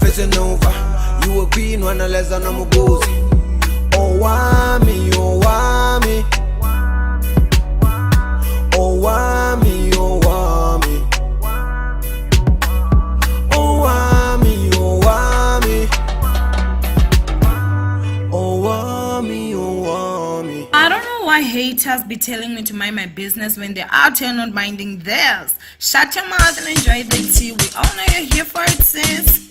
messing over. You a queen when I less than I'm a gozy. Oh, why me, oh, why me? Oh, why me, oh, why me? Oh, why me, oh, why me? Oh, why me, oh, why me? I don't know why haters be telling me to mind my business when they're out here not minding theirs. Shut your mouth and enjoy the tea. We all know you're here for it, sis.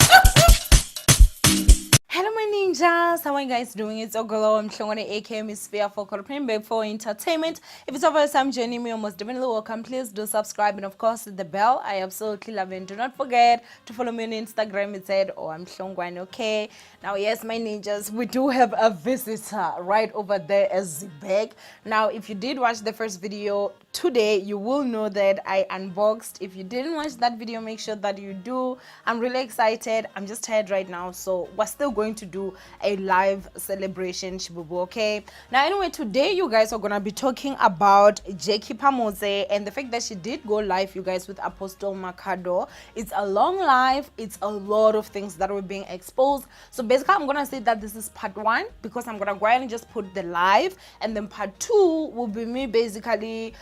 Hello my ninjas, how are you guys doing? It's Ogolo, I'm Shongwane aka Miss Sphere for back for entertainment. If it's your first time joining me, you're most definitely welcome. Please do subscribe and of course hit the bell. I absolutely love it. And do not forget to follow me on Instagram. It's said, oh, I'm Shongwane, okay? Now yes, my ninjas, we do have a visitor right over there as Zibek. Now if you did watch the first video today, you will know that I unboxed. If you didn't watch that video, make sure that you do. I'm really excited. I'm just tired right now, so we're still going to do a live celebration, Shibubu, okay? Now anyway, today you guys are gonna be talking about Phamotse and the fact that she did go live, you guys, with Apostle Makhado. It's a long live, it's a lot of things that were being exposed. So basically I'm gonna say that this is part 1 because I'm gonna go ahead and just put the live, and then part 2 will be me basically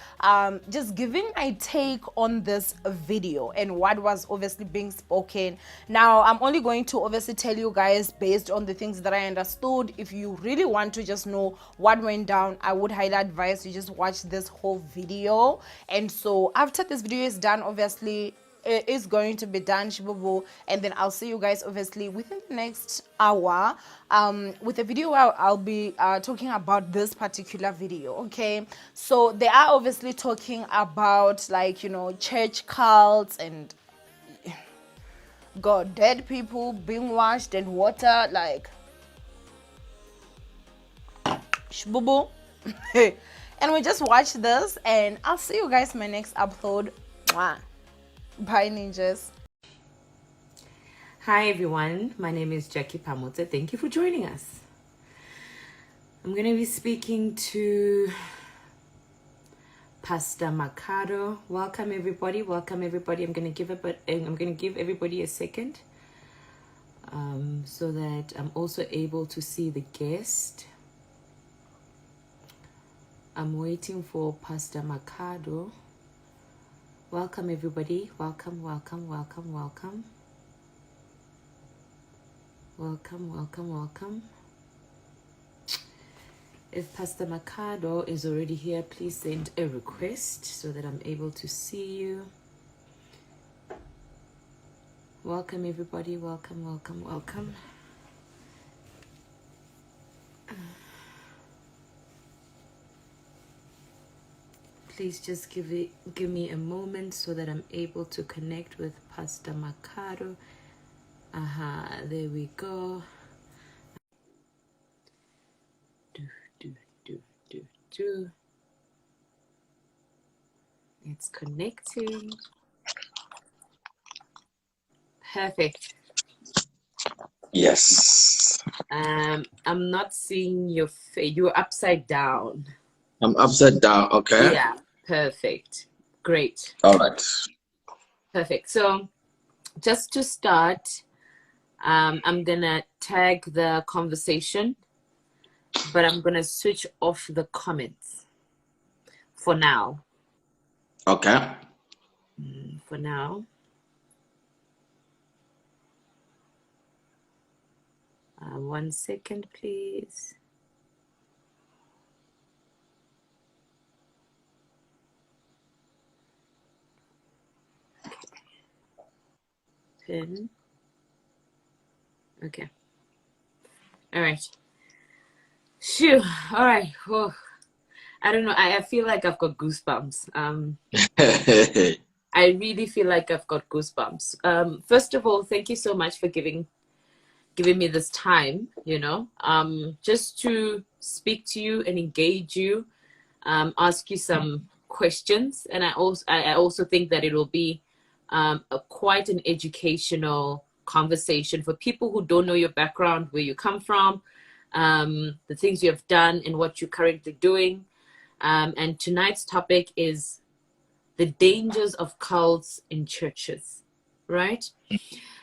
just giving my take on this video and what was obviously being spoken. Now I'm only going to obviously tell you guys based on the things that I understood. If you really want to just know what went down, I would highly advise you just watch this whole video. And so after this video is done, obviously it is going to be done, Shibubu, and then I'll see you guys obviously within the next hour with a video where I'll be talking about this particular video, okay? So they are obviously talking about, like, you know, church cults and God, dead people being washed in water, like Shibubu. And we just watch this, and I'll see you guys in my next upload. Mwah. Bye, ninjas. Hi everyone, my name is Phamotse. Thank you for joining us. I'm going to be speaking to Pastor Makhado. Welcome everybody. Welcome everybody. I'm going to give everybody a second so that I'm also able to see the guest. I'm waiting for Pastor Makhado. Welcome everybody. Welcome, welcome, welcome, welcome. Welcome, welcome, welcome. If Pastor Makhado is already here, please send a request so that I'm able to see you. Welcome everybody. Welcome, welcome, welcome. Please just give me a moment so that I'm able to connect with Pastor Makhado. There we go. It's connecting. Perfect. Yes. I'm not seeing your face. You're upside down. I'm upside down. Okay. Yeah. Perfect. Great. All right. Perfect. So just to start, I'm gonna tag the conversation, but I'm gonna switch off the comments for now. Okay. For now. 1 second, please. Pin. Okay. All right. Phew. All right. Oh, I don't know. I feel like I've got goosebumps. I really feel like I've got goosebumps. First of all, thank you so much for giving me this time, you know, just to speak to you and engage you, ask you some questions. And I also think that it will be quite an educational conversation for people who don't know your background, where you come from, the things you have done and what you're currently doing. And tonight's topic is the dangers of cults in churches, right?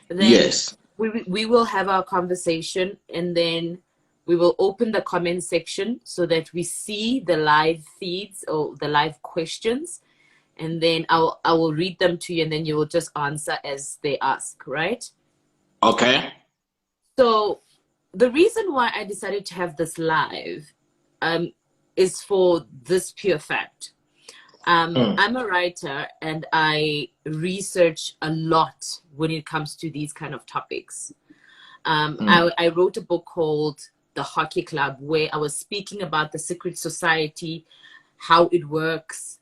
Then Yes. we will have our conversation, and then we will open the comment section so that we see the live feeds or the live questions, and then I will read them to you, and then you will just answer as they ask, right? Okay. So the reason why I decided to have this live is for this pure fact. I'm a writer, and I research a lot when it comes to these kind of topics. I wrote a book called The Hockey Club, where I was speaking about the secret society, how it works,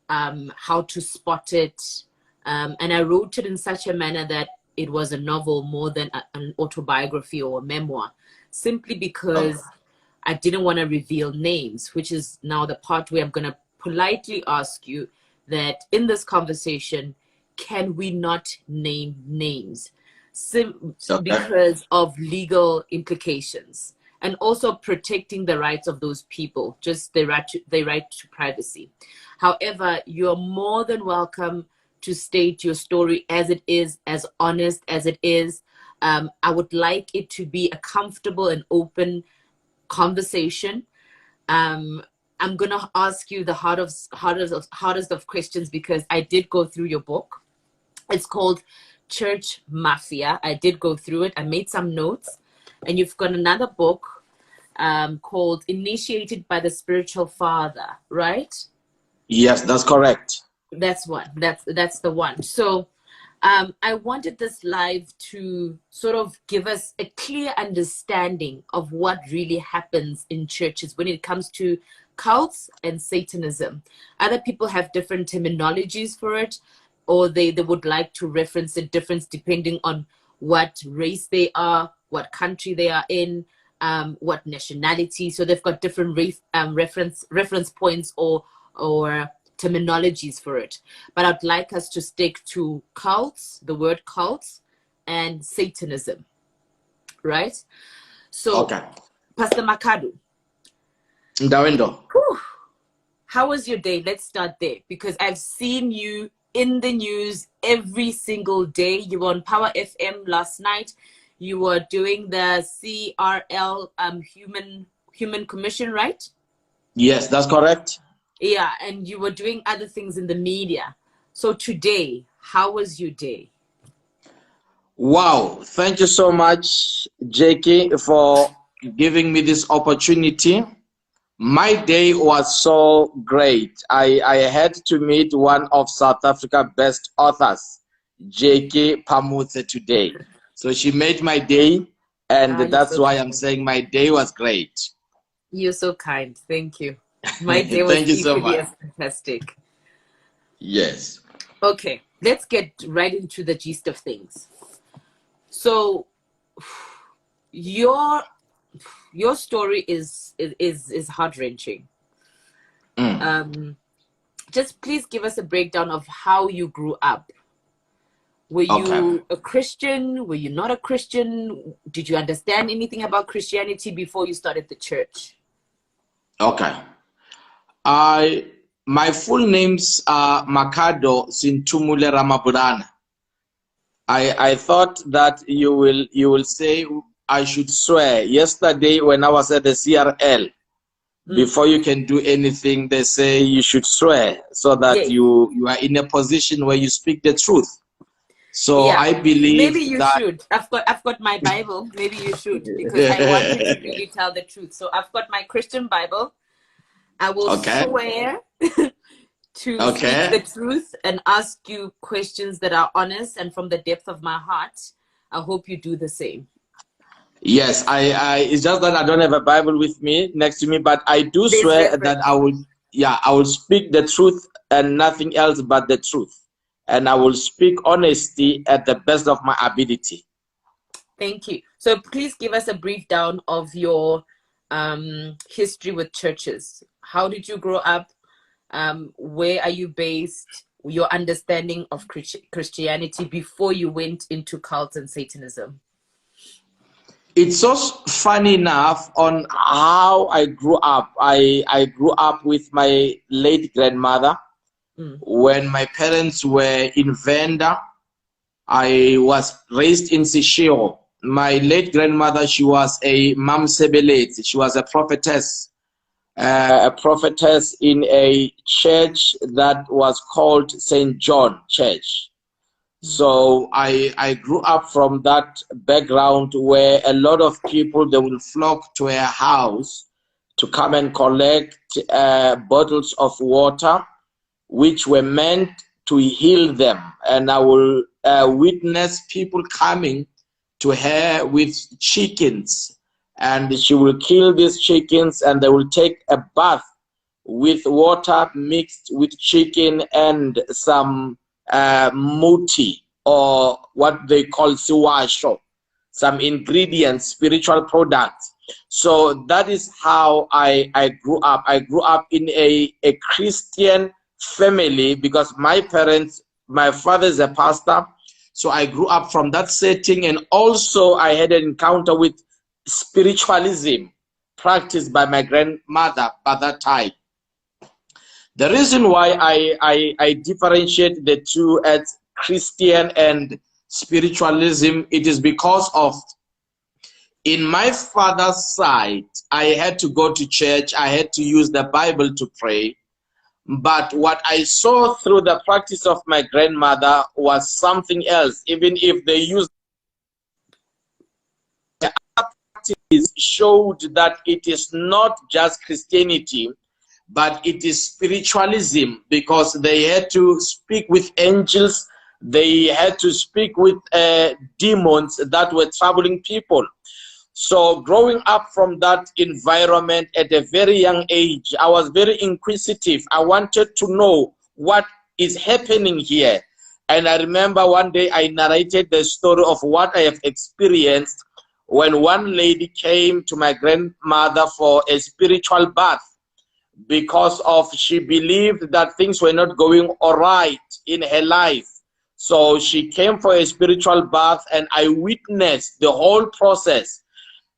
how to spot it. And I wrote it in such a manner that it was a novel more than an autobiography or a memoir, simply because I didn't want to reveal names, which is now the part where I'm going to politely ask you that in this conversation, can we not name names? Because of legal implications, and also protecting the rights of those people, just their right to privacy. However, you're more than welcome to state your story as it is, as honest as it is. I would like it to be a comfortable and open conversation. I'm gonna ask you the hardest of questions, because I did go through your book. It's called Church Mafia. I did go through it. I made some notes, and you've got another book called Initiated by the Spiritual Father, right? Yes, that's correct. That's one. That's the one. So I wanted this live to sort of give us a clear understanding of what really happens in churches when it comes to cults and Satanism. Other people have different terminologies for it, or they would like to reference a difference depending on what race they are, what country they are in, what nationality. So they've got different reference points or terminologies for it. But I'd like us to stick to cults, the word cults, and Satanism, right? So, Okay. Pastor Makhado, Ndawendo. how was your day? Let's start there, because I've seen you in the news every single day. You were on Power FM last night. You were doing the CRL Human Commission, right? Yes, that's correct. Yeah, and you were doing other things in the media. So today, how was your day? Wow, thank you so much, JK, for giving me this opportunity. My day was so great. I had to meet one of South Africa's best authors, JK Phamotse, today. So she made my day, and that's why I'm saying my day was great. You're so kind. Thank you. My day was Thank you so much. Fantastic. Yes. Okay, let's get right into the gist of things. So your story is heart-wrenching. Just please give us a breakdown of how you grew up. Were you a Christian? Were you not a Christian? Did you understand anything about Christianity before you started the church? Okay. My full names are Makhado Sintumule Ramabulana. I thought that you will say I should swear. Yesterday when I was at the CRL, before you can do anything, they say you should swear so that you are in a position where you speak the truth. So I believe maybe you should. I've got my Bible. Maybe you should, because I want you to really tell the truth. So I've got my Christian Bible. I will swear to speak the truth and ask you questions that are honest and from the depth of my heart. I hope you do the same. Yes, it's just that I don't have a Bible with me next to me, but I do swear that I will speak the truth and nothing else but the truth. And I will speak honesty at the best of my ability. Thank you. So please give us a brief down of your history with churches. How did you grow up? Where are you based? Your understanding of Christianity before you went into cults and Satanism. It's so funny enough on how I grew up. I grew up with my late grandmother when my parents were in Venda. I was raised in Sishiro. My late grandmother, she was a Mamsebelete. She was a prophetess in a church that was called St. John Church. So I grew up from that background where a lot of people, they will flock to her house to come and collect bottles of water, which were meant to heal them. And I will witness people coming to her with chickens, and she will kill these chickens, and they will take a bath with water mixed with chicken and some muti, or what they call siwasho, some ingredients, spiritual products. So that is how I grew up. I grew up in a Christian family because my father is a pastor. So I grew up from that setting, and also I had an encounter with spiritualism practiced by my grandmother by that time. The reason why I differentiate the two as Christian and spiritualism, it is because of, in my father's side, I had to go to church, I had to use the Bible to pray. But what I saw through the practice of my grandmother was something else. Even if they used the practice, showed that it is not just Christianity, but it is spiritualism, because they had to speak with angels, they had to speak with demons that were troubling people. So growing up from that environment at a very young age, I was very inquisitive. I wanted to know what is happening here. And I remember one day I narrated the story of what I have experienced when one lady came to my grandmother for a spiritual bath, because of she believed that things were not going all right in her life. So she came for a spiritual bath, and I witnessed the whole process.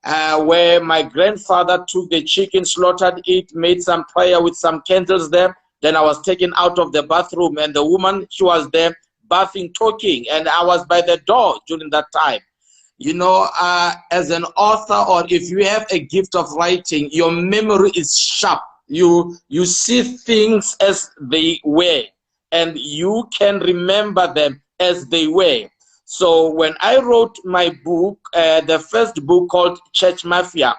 Where my grandfather took the chicken, slaughtered it, made some prayer with some candles there. Then I was taken out of the bathroom, and the woman, she was there bathing, talking, and I was by the door during that time. You know, as an author, or if you have a gift of writing, your memory is sharp. You see things as they were, and you can remember them as they were. So when I wrote my book, the first book called Church Mafia,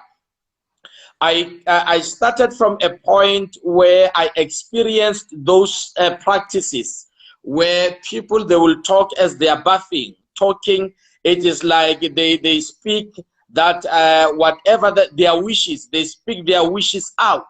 I started from a point where I experienced those practices where people, they will talk as they are bathing, talking. It is like they speak that whatever their wishes, they speak their wishes out.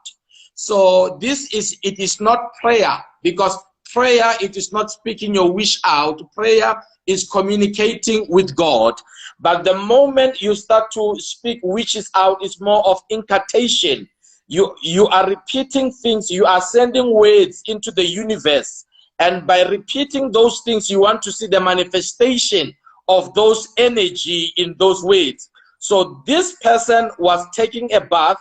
So it is not prayer, because prayer, it is not speaking your wish out. Prayer is communicating with God. But the moment you start to speak wishes out, it's more of incantation. You are repeating things, you are sending words into the universe. And by repeating those things, you want to see the manifestation of those energy in those words. So this person was taking a bath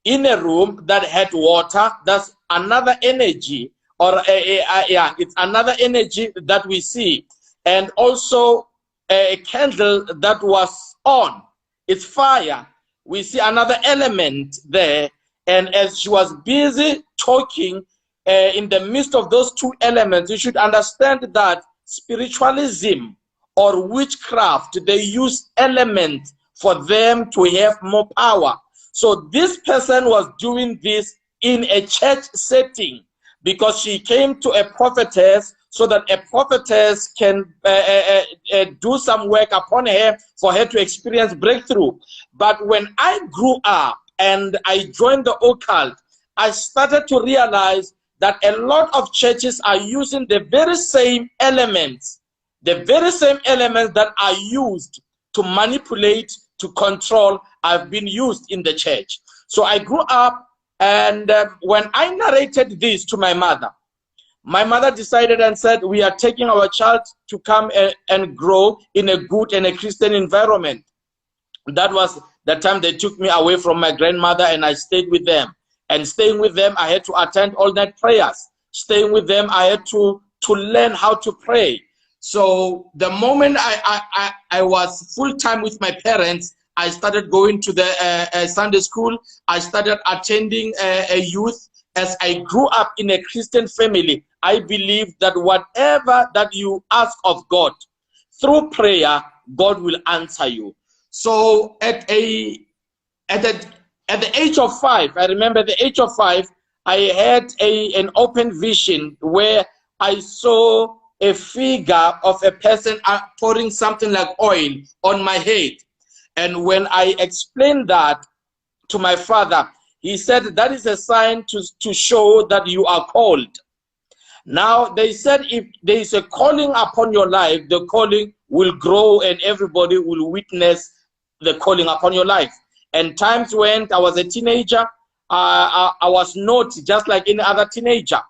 in a room that had water. That's another energy, or it's another energy that we see. And also a candle that was on, it's fire. We see another element there. And as she was busy talking in the midst of those two elements, you should understand that spiritualism or witchcraft, they use elements for them to have more power. So this person was doing this in a church setting, because she came to a prophetess so that a prophetess can do some work upon her for her to experience breakthrough. But when I grew up and I joined the occult, I started to realize that a lot of churches are using the very same elements that are used to manipulate, to control, have been used in the church. So I grew up, and when I narrated this to my mother decided and said, we are taking our child to come and grow in a good and a Christian environment. That was the time they took me away from my grandmother, and I stayed with them. And staying with them, I had to attend all night prayers. Staying with them, I had to learn how to pray. So the moment I was full-time with my parents, I started going to the Sunday school. I started attending a youth. As I grew up in a Christian family, I believe that whatever that you ask of God, through prayer, God will answer you. So at the age of 5, I remember the age of 5, I had an open vision where I saw a figure of a person pouring something like oil on my head. And when I explained that to my father, he said that is a sign to show that you are called. Now, they said if there is a calling upon your life, the calling will grow and everybody will witness the calling upon your life. And times when I was a teenager, I was not just like any other teenager.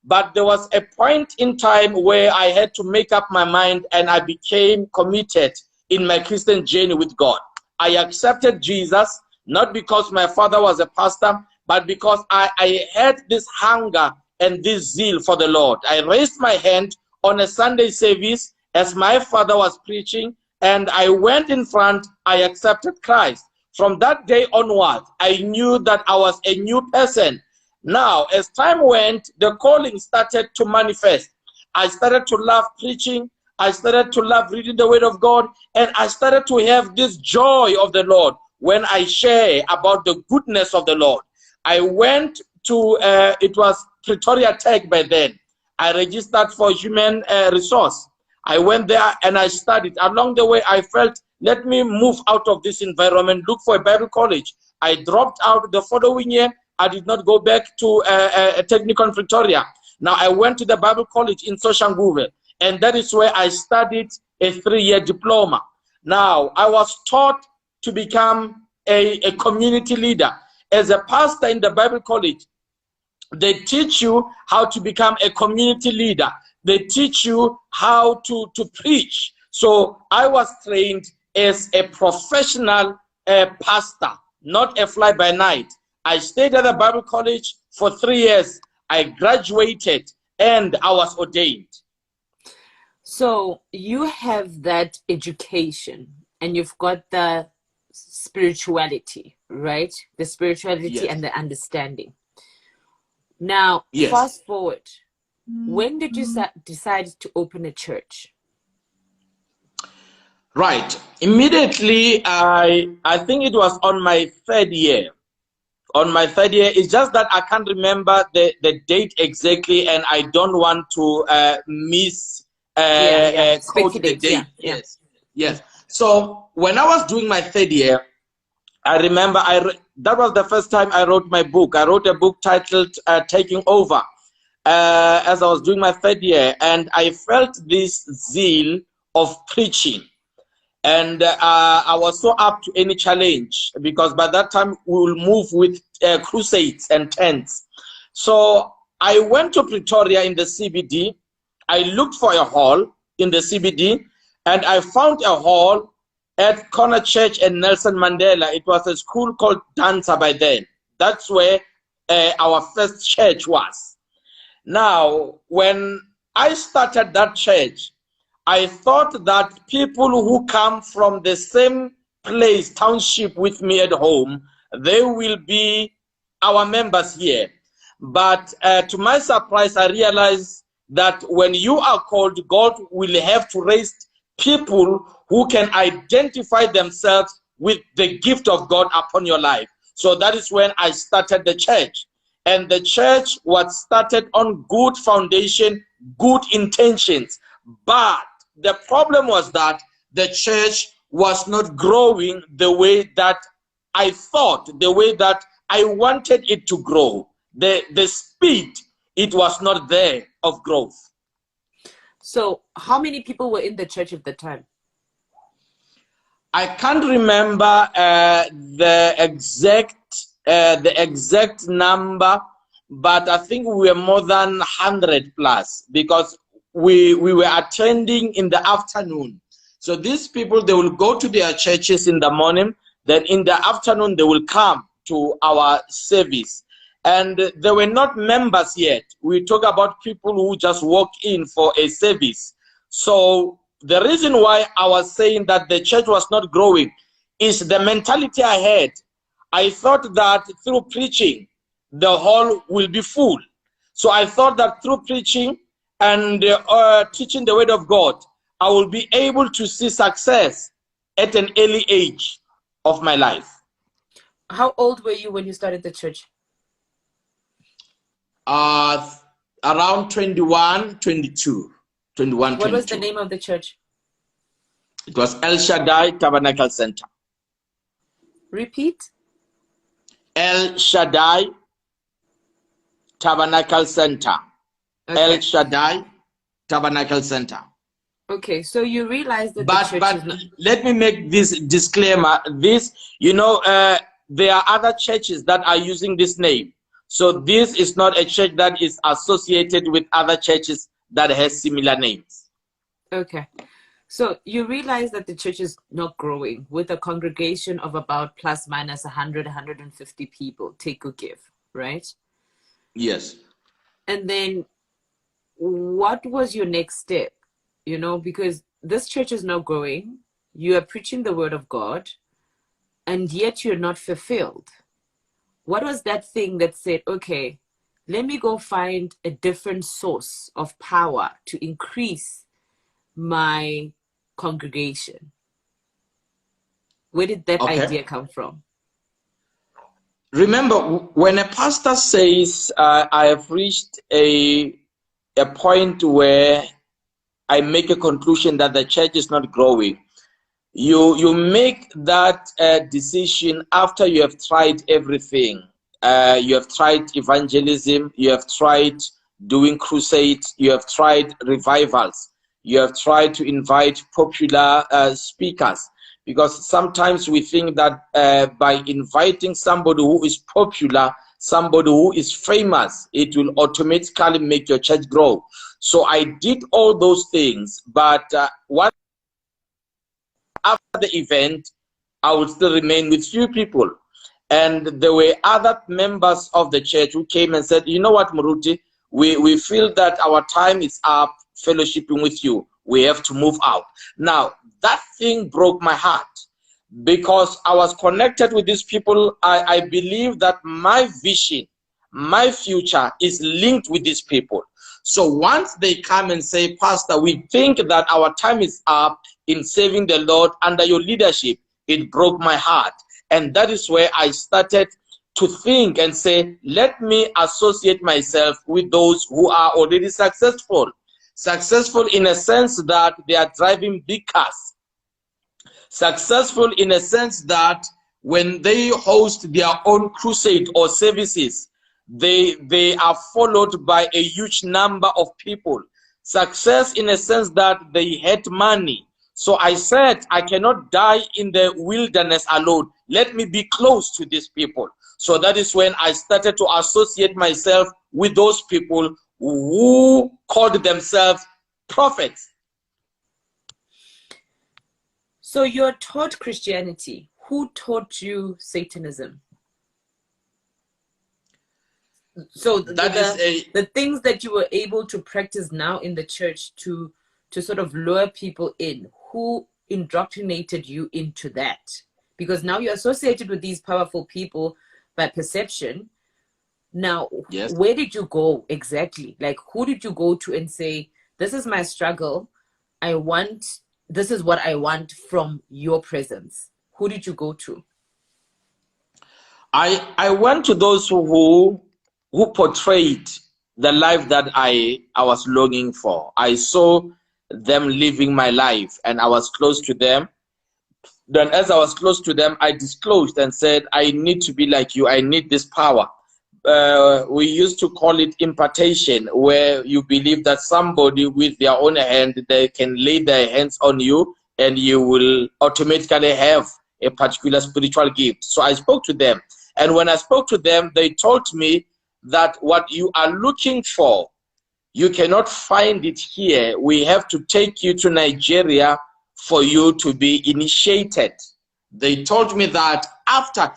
But there was a point in time where I had to make up my mind and I became committed in my Christian journey with God. I accepted Jesus, not because my father was a pastor, but because I had this hunger and this zeal for the Lord. I raised my hand on a Sunday service as my father was preaching, and I went in front, I accepted Christ. From that day onward, I knew that I was a new person. Now, as time went, the calling started to manifest. I started to love preaching. I started to love reading the Word of God. And I started to have this joy of the Lord when I share about the goodness of the Lord. I went to, it was Pretoria Tech by then. I registered for human resource. I went there and I studied. Along the way, I felt, let me move out of this environment, look for a Bible college. I dropped out the following year. I did not go back to a technical in Pretoria. Now I went to the Bible college in Soshanguve, and that is where I studied a 3-year diploma. Now I was taught to become a community leader. As a pastor in the Bible college, they teach you how to become a community leader. They teach you how to preach. So I was trained as a professional pastor, not a fly-by-night. I stayed at the Bible college for 3 years. I graduated and I was ordained. So you have that education and you've got the spirituality, right? The spirituality Yes. and the understanding. Now, Yes. fast forward. When did you decide to open a church? Right. Immediately, I think it was on my 3rd year. On my 3rd year, it's just that I can't remember the date exactly, and I don't want to quote the date. Yeah. Yes. So when I was doing my 3rd year, I remember that was the first time I wrote my book. I wrote a book titled Taking Over as I was doing my 3rd year, and I felt this zeal of preaching. And I was so up to any challenge because by that time we will move with crusades and tents. So I went to Pretoria in the CBD. I looked for a hall in the CBD and I found a hall at Corner Church and Nelson Mandela. It was a school called Danza by then. That's where our first church was. Now, when I started that church, I thought that people who come from the same place, township with me at home, they will be our members here. But to my surprise, I realized that when you are called, God will have to raise people who can identify themselves with the gift of God upon your life. So that is when I started the church. And the church was started on good foundation, good intentions. But the problem was that the church was not growing the way that I thought, the way that I wanted it to grow. The speed, it was not there of growth. So how many people were in the church at the time? I can't remember the exact number, but I think we were more than 100 plus because we were attending in the afternoon. So these people, they will go to their churches in the morning, then in the afternoon they will come to our service. And they were not members yet. We talk about people who just walk in for a service. So the reason why I was saying that the church was not growing is the mentality I had. I thought that through preaching, the hall will be full. So I thought that through preaching and teaching the word of God, I will be able to see success at an early age of my life. How old were you when you started the church? Around 21, 22. 21, What 22. was the name of the church? It was El Shaddai Tabernacle Center. Repeat. El Shaddai Tabernacle Center. Okay. El Shaddai Tabernacle Center. Okay, so you realize that But the church is not... let me make this disclaimer. This, you know, there are other churches that are using this name. So this is not a church that is associated with other churches that has similar names. Okay. So you realize that the church is not growing with a congregation of about plus minus 100, 150 people, take or give, right? Yes. And then what was your next step? You know, because this church is not growing, you are preaching the word of God, and yet you're not fulfilled. What was that thing that said, okay, let me go find a different source of power to increase my congregation? Where did that idea come from? Remember, when a pastor says, I have reached a point where I make a conclusion that the church is not growing, you make that decision after you have tried everything. You have tried evangelism, you have tried doing crusades, you have tried revivals, you have tried to invite popular speakers. Because sometimes we think that by inviting somebody who is popular, somebody who is famous, it will automatically make your church grow. So I did all those things, but after the event, I would still remain with few people. And there were other members of the church who came and said, you know what, Muruti, we feel that our time is up fellowshipping with you. We have to move out. Now, that thing broke my heart because I was connected with these people. I believe that my vision, my future is linked with these people. So once they come and say, Pastor, we think that our time is up in serving the Lord under your leadership, it broke my heart. And that is where I started to think and say, let me associate myself with those who are already successful. Successful in a sense that they are driving big cars. Successful in a sense that when they host their own crusade or services, they are followed by a huge number of people. Success in a sense that they had money. So I said, I cannot die in the wilderness alone. Let me be close to these people. So that is when I started to associate myself with those people who called themselves prophets. So you're taught Christianity. Who taught you Satanism? So the things that you were able to practice now in the church to sort of lure people in, who indoctrinated you into that? Because now you're associated with these powerful people by perception. Now, yes. Where did you go exactly? Like, who did you go to and say, this is my struggle, this is what I want from your presence? Who did you go to? I went to those who portrayed the life that I was longing for. I saw them living my life and I was close to them. Then as I was close to them, I disclosed and said, I need to be like you. I need this power. We used to call it impartation, where you believe that somebody with their own hand, they can lay their hands on you and you will automatically have a particular spiritual gift. So I spoke to them. And when I spoke to them, they told me that what you are looking for, you cannot find it here. We have to take you to Nigeria for you to be initiated. They told me that after,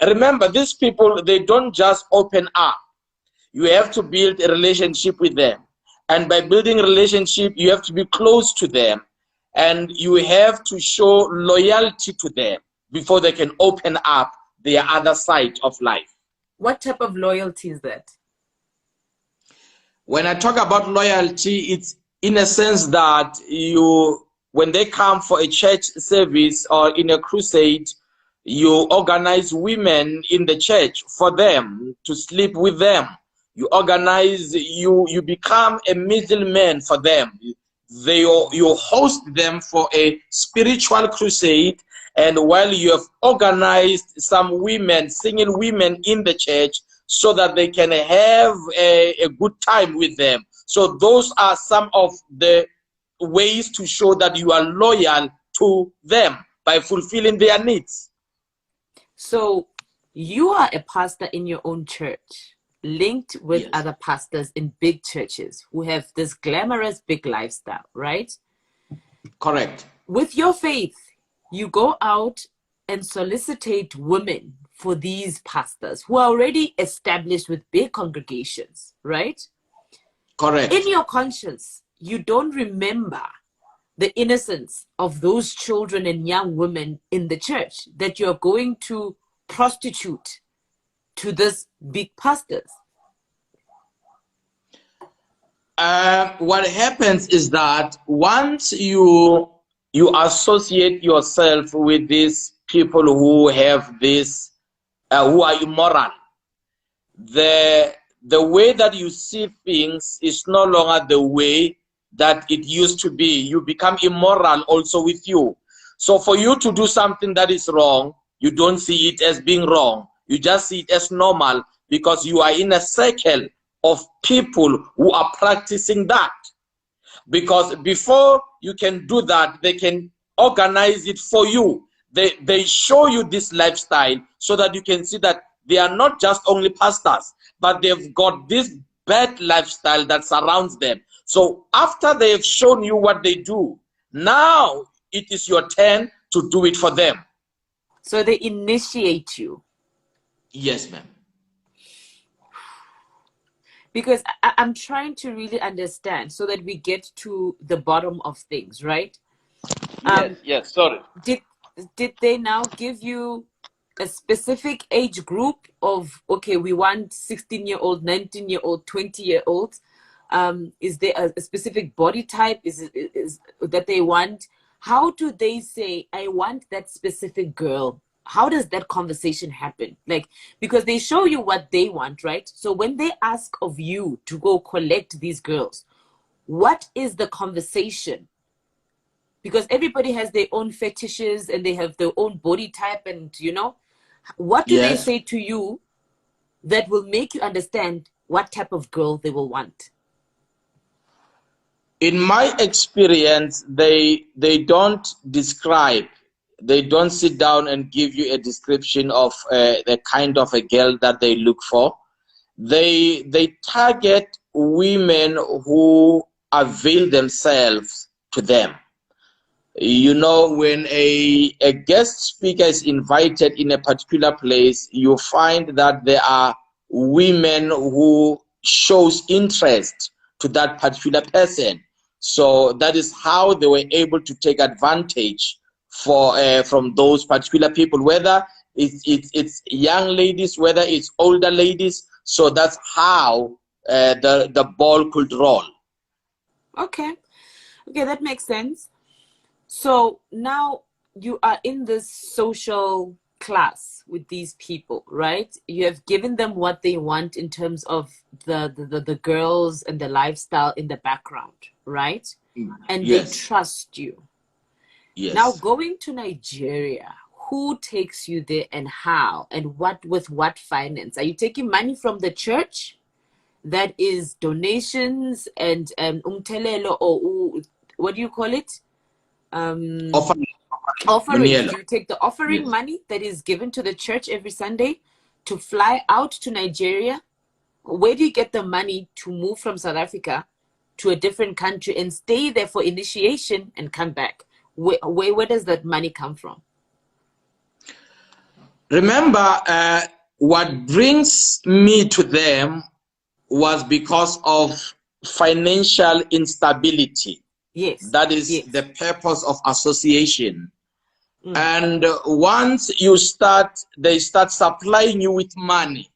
remember, these people, they don't just open up. You have to build a relationship with them. And by building a relationship, you have to be close to them, and you have to show loyalty to them before they can open up their other side of life. What type of loyalty is that? When I talk about loyalty, it's in a sense that when they come for a church service or in a crusade, you organize women in the church for them to sleep with them. You organize, you become a middleman for them. You host them for a spiritual crusade, and while you have organized some women, single women in the church, so that they can have a good time with them. So those are some of the ways to show that you are loyal to them by fulfilling their needs. So you are a pastor in your own church, linked with other pastors in big churches who have this glamorous big lifestyle, right? Correct. With your faith, you go out and solicitate women for these pastors who are already established with big congregations, right? Correct. In your conscience, you don't remember the innocence of those children and young women in the church that you're going to prostitute to this big pastors. What happens is that once you associate yourself with these people who have this, who are immoral, the way that you see things is no longer the way that it used to be. You become immoral also with you. So for you to do something that is wrong, you don't see it as being wrong. You just see it as normal because you are in a circle of people who are practicing that. Because before you can do that, they can organize it for you. They show you this lifestyle so that you can see that they are not just only pastors, but they've got this bad lifestyle that surrounds them. So after they have shown you what they do, now it is your turn to do it for them. So they initiate you. Yes, ma'am. Because I'm trying to really understand so that we get to the bottom of things, right? Yes, sorry. Did they now give you a specific age group of, okay, we want 16-year-old, 19-year-old, 20-year-olds? Is there a specific body type is that they want? How do they say, I want that specific girl? How does that conversation happen? Like, because they show you what they want, right? So when they ask of you to go collect these girls, what is the conversation? Because everybody has their own fetishes and they have their own body type, and what do they say to you that will make you understand what type of girl they will want? In my experience, they don't describe. They don't sit down and give you a description of the kind of a girl that they look for. They target women who avail themselves to them. When a guest speaker is invited in a particular place, you find that there are women who shows interest to that particular person. So that is how they were able to take advantage from those particular people, whether it's young ladies, whether it's older ladies. So that's how the ball could roll. Okay, that makes sense. So now you are in this social class with these people, right? You have given them what they want in terms of the girls and the lifestyle in the background, right? And they trust you. Yes. Now going to Nigeria, who takes you there and how and with what finance? Are you taking money from the church? That is donations and umtelelo, or what do you call it? Offering. Do you take the offering money that is given to the church every Sunday to fly out to Nigeria? Where do you get the money to move from South Africa to a different country and stay there for initiation and come back? Where does that money come from? Remember, what brings me to them was because of financial instability. Yes. That is Yes. the purpose of association. Mm. And once you start, they start supplying you with money.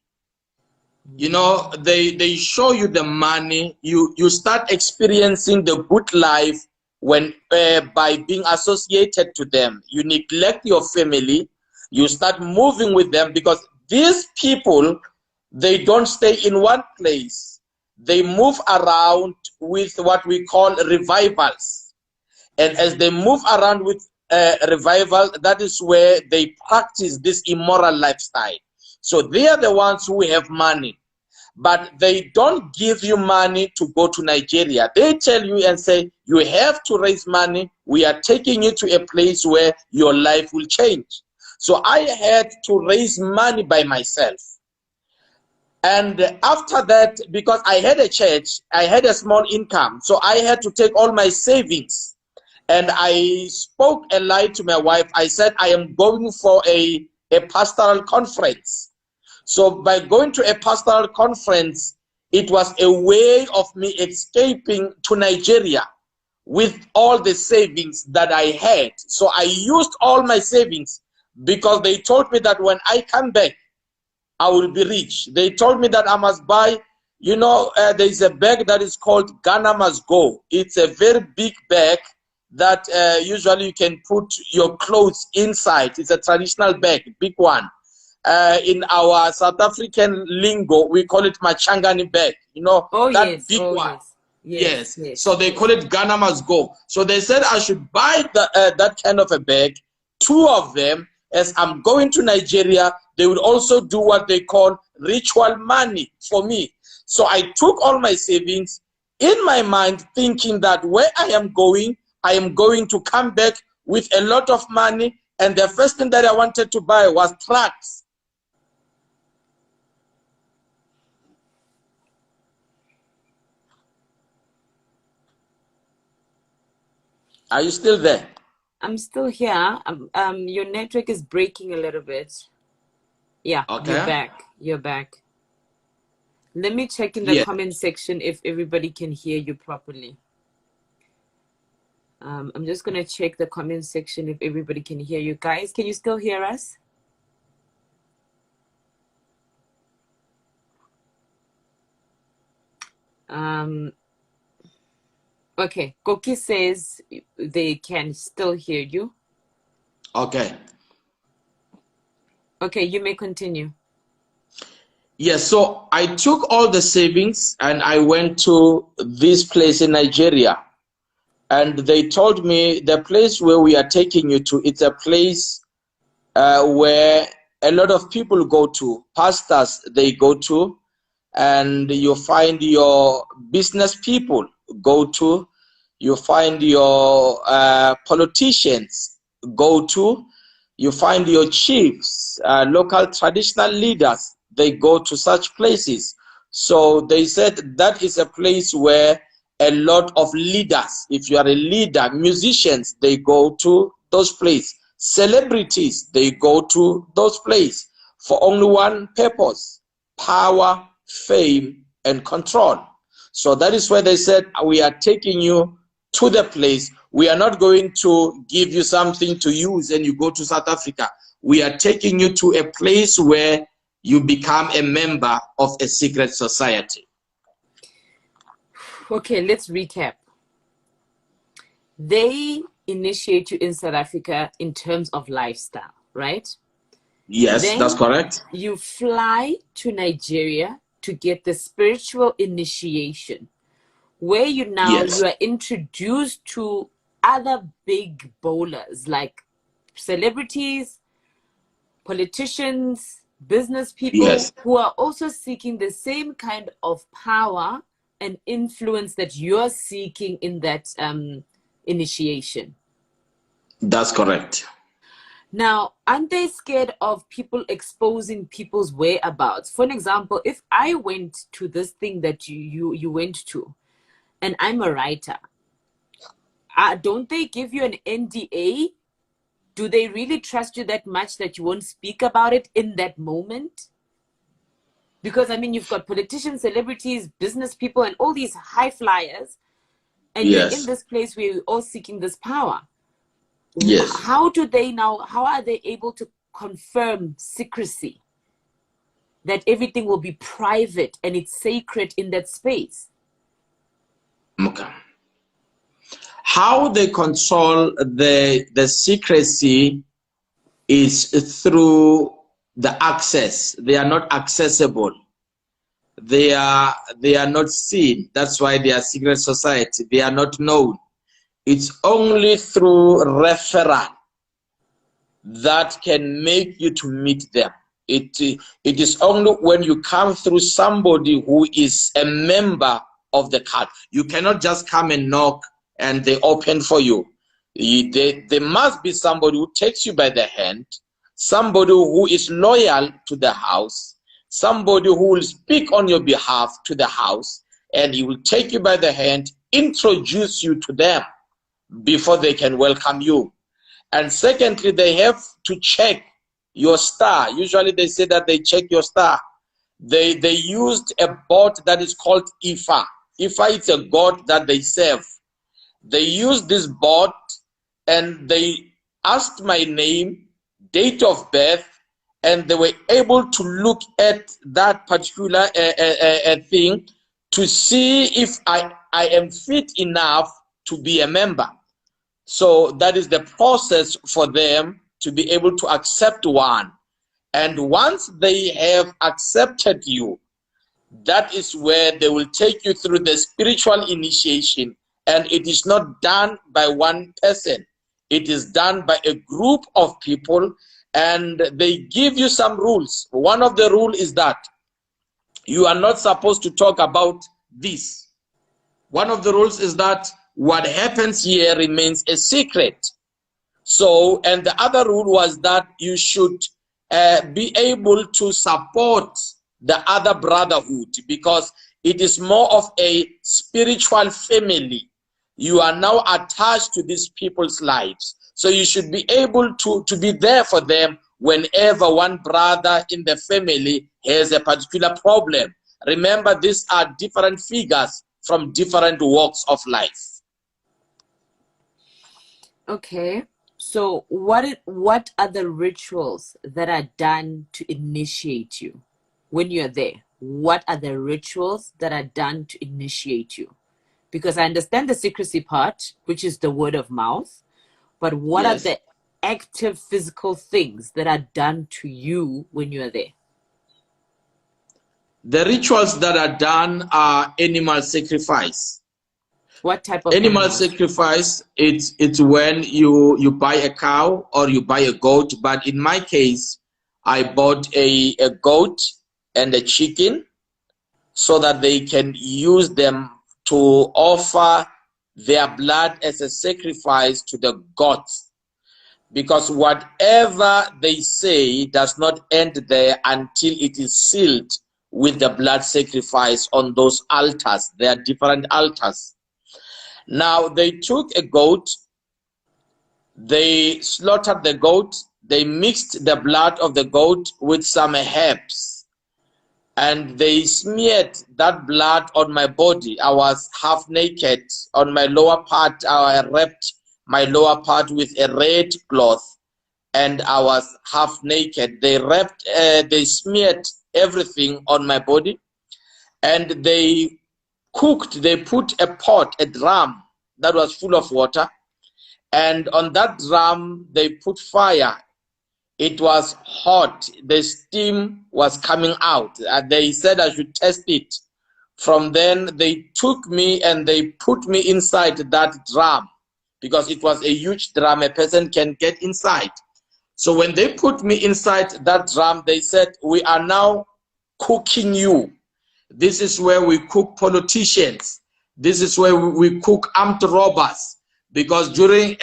You know, they show you the money. You start experiencing the good life when by being associated to them. You neglect your family. You start moving with them because these people, they don't stay in one place. They move around with what we call revivals. And as they move around with revival, that is where they practice this immoral lifestyle. So they are the ones who have money, but they don't give you money to go to Nigeria. They tell you and say, you have to raise money. We are taking you to a place where your life will change. So I had to raise money by myself. And after that, because I had a church, I had a small income. So I had to take all my savings. And I spoke a lie to my wife. I said, I am going for a pastoral conference. So by going to a pastoral conference, it was a way of me escaping to Nigeria with all the savings that I had. So I used all my savings because they told me that when I come back, I will be rich. They told me that I must buy, you know, there's a bag that is called Ghana Must Go. It's a very big bag that usually you can put your clothes inside. It's a traditional bag, big one. In our South African lingo, we call it machangani bag. You know, that big one. Yes. So they call it Ghana Must Go. So they said I should buy that kind of a bag, 2 of them. As I'm going to Nigeria, they would also do what they call ritual money for me. So I took all my savings in my mind, thinking that where I am going to come back with a lot of money. And the first thing that I wanted to buy was tracks. Are you still there? I'm still here. Your network is breaking a little bit. Yeah, okay. You're back. You're back. Let me check in the comment section if everybody can hear you properly. I'm just going to check the comment section if everybody can hear you. Guys, can you still hear us? Okay, Koki says they can still hear you. Okay. Okay, you may continue. Yes, so I took all the savings and I went to this place in Nigeria. And they told me the place where we are taking you to, it's a place where a lot of people go to, pastors they go to, and you find your business people go to, you find your politicians go to, you find your chiefs, local traditional leaders, they go to such places. So they said that is a place where a lot of leaders, if you are a leader, musicians, they go to those places. Celebrities, they go to those places for only one purpose: power, fame, and control. So that is why they said, we are taking you to the place. We are not going to give you something to use and you go to South Africa. We are taking you to a place where you become a member of a secret society. Okay, let's recap. They initiate you in South Africa in terms of lifestyle, right? Yes, then that's correct. You fly to Nigeria to get the spiritual initiation, where you are introduced to other big bowlers like celebrities, politicians, business people who are also seeking the same kind of power and influence that you're seeking in that initiation. That's correct. Now, aren't they scared of people exposing people's whereabouts? For an example, if I went to this thing that you went to, and I'm a writer, don't they give you an NDA? Do they really trust you that much that you won't speak about it in that moment? Because I mean, you've got politicians, celebrities, business people, and all these high flyers, and you're in this place where you're all seeking this power. Yes. How do they now, how are they able to confirm secrecy? That everything will be private and it's sacred in that space? Okay. How they control the secrecy is through the access. They are not accessible. They are not seen. That's why they are secret society. They are not known. It's only through referral that can make you to meet them. It is only when you come through somebody who is a member of the cult. You cannot just come and knock and they open for you. There must be somebody who takes you by the hand, somebody who is loyal to the house, somebody who will speak on your behalf to the house, and he will take you by the hand, introduce you to them before they can welcome you. And secondly, they have to check your star. Usually they say that they check your star. They used a god that is called Ifa. Ifa is a god that they serve. They used this bot and they asked my name, date of birth, and they were able to look at that particular thing to see if I am fit enough to be a member. So that is the process for them to be able to accept one. And once they have accepted you, that is where they will take you through the spiritual initiation. And it is not done by one person. It is done by a group of people, and they give you some rules. One of the rules is that you are not supposed to talk about this. One of the rules is that what happens here remains a secret. So, and the other rule was that you should be able to support the other brotherhood, because it is more of a spiritual family. You are now attached to these people's lives. So you should be able to be there for them whenever one brother in the family has a particular problem. Remember, these are different figures from different walks of life. Okay. So what are the rituals that are done to initiate you when you're there? What are the rituals that are done to initiate you? Because I understand the secrecy part, which is the word of mouth, but what are the active physical things that are done to you when you're there? The rituals that are done are animal sacrifice. What type of animal sacrifice? It's when you buy a cow or you buy a goat, but in my case, I bought a goat and a chicken so that they can use them to offer their blood as a sacrifice to the gods. Because whatever they say does not end there until it is sealed with the blood sacrifice on those altars. There are different altars. Now they took a goat, they slaughtered the goat, they mixed the blood of the goat with some herbs, and they smeared that blood on my body. I was half naked. On my lower part, I wrapped my lower part with a red cloth, and I was half naked. They smeared everything on my body, and they cooked. They put a pot, a drum that was full of water, and on that drum they put fire. It was hot. The steam was coming out. They said I should test it. From then they took me and they put me inside that drum, because it was a huge drum. A person can get inside. So when they put me inside that drum, they said, we are now cooking you. This is where we cook politicians. This is where we cook armed robbers. Because during,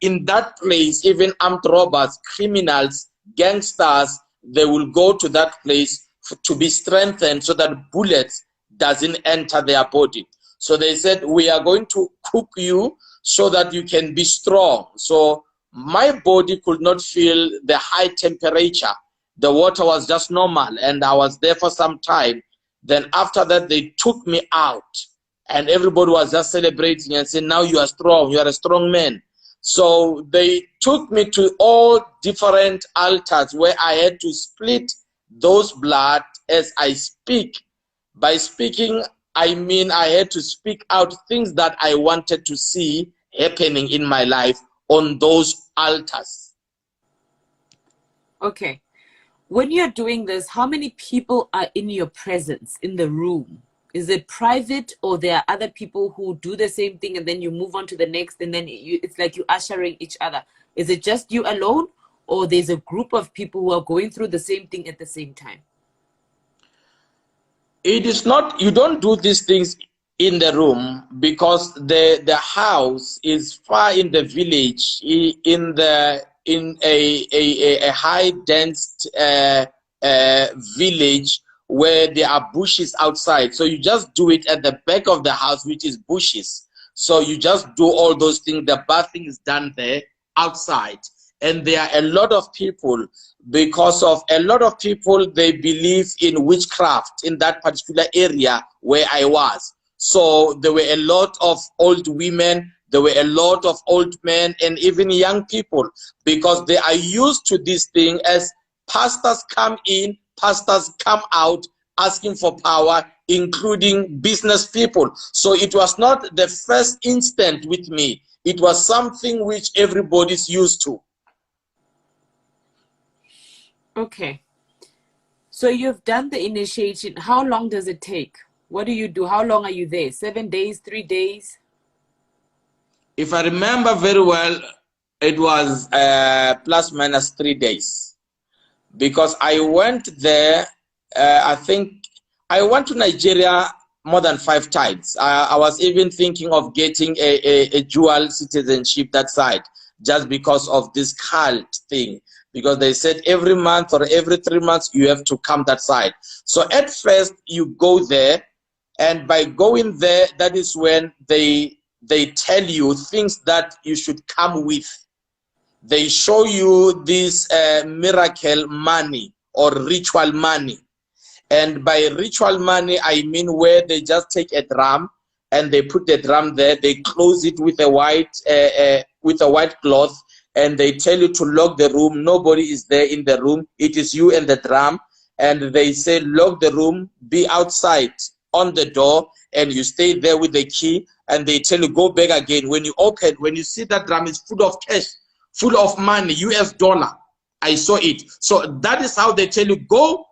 in that place, even armed robbers, criminals, gangsters, they will go to that place to be strengthened so that bullets doesn't enter their body. So they said, we are going to cook you so that you can be strong. So my body could not feel the high temperature. the water was just normal, and I was there for some time. Then after that, they took me out, and everybody was just celebrating and saying, now you are strong, you are a strong man. So they took me to all different altars where I had to split those blood as I speak. By speaking, I mean I had to speak out things that I wanted to see happening in my life on those altars. Okay. When you're doing this, how many people are in your presence in the room? Is it private, or there are other people who do the same thing and then you move on to the next, and then it's like you ushering each other? Is it just you alone, or there's a group of people who are going through the same thing at the same time? It is not, you don't do these things in the room, because the house is far in the village, in a high dense village where there are bushes outside. So you just do it at the back of the house, which is bushes. So you just do all those things. The bathing is done there outside. And there are a lot of people, because of a lot of people, they believe in witchcraft in that particular area where I was. So there were a lot of old women, there were a lot of old men, and even young people, because they are used to this thing. As pastors come in, pastors come out asking for power, including business people. So it was not the first instant with me. It was something which everybody's used to. Okay. So you've done the initiation. How long does it take? What do you do? How long are you there? 7 days, 3 days? If I remember very well, it was plus minus 3 days. Because I went there, I think I went to Nigeria more than 5 times. I was even thinking of getting a dual citizenship that side, just because of this cult thing. Because they said every month or every 3 months you have to come that side. So at first you go there, and by going there, that is when they tell you things that you should come with. They show you this miracle money or ritual money. And by ritual money, I mean where they just take a drum and they put the drum there, they close it with a white cloth, and they tell you to lock the room. Nobody is there in the room. It is you and the drum. And they say, lock the room, be outside on the door, and you stay there with the key, and they tell you, go back again. When you open, when you see that drum is full of cash, full of money, US dollar. I saw it. So that is how they tell you, go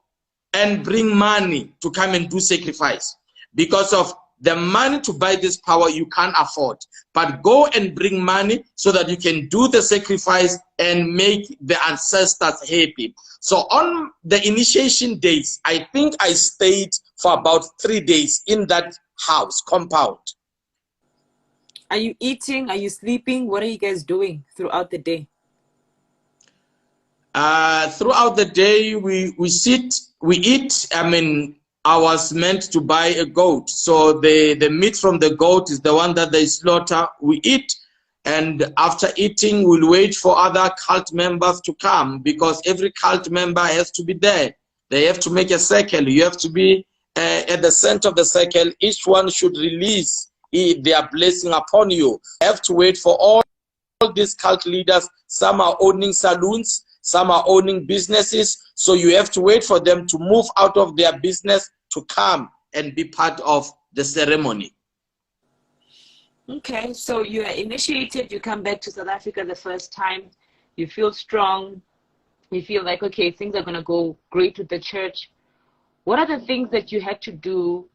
and bring money to come and do sacrifice. Because of the money to buy this power, you can't afford. But go and bring money so that you can do the sacrifice and make the ancestors happy. So on the initiation days, I think I stayed for about 3 days in that house compound. Are you eating? Are you sleeping? What are you guys doing throughout the day? Throughout the day, we eat. I mean, I was meant to buy a goat. So the meat from the goat is the one that they slaughter. We eat. And after eating, we'll wait for other cult members to come, because every cult member has to be there. They have to make a circle. You have to be at the center of the circle. Each one should release their blessing upon you. You have to wait for all these cult leaders. Some are owning saloons, some are owning businesses. So you have to wait for them to move out of their business to come and be part of the ceremony. Okay, so you are initiated, you come back to South Africa the first time, you feel strong, you feel like, okay, things are going to go great with the church. What are the things that you had to do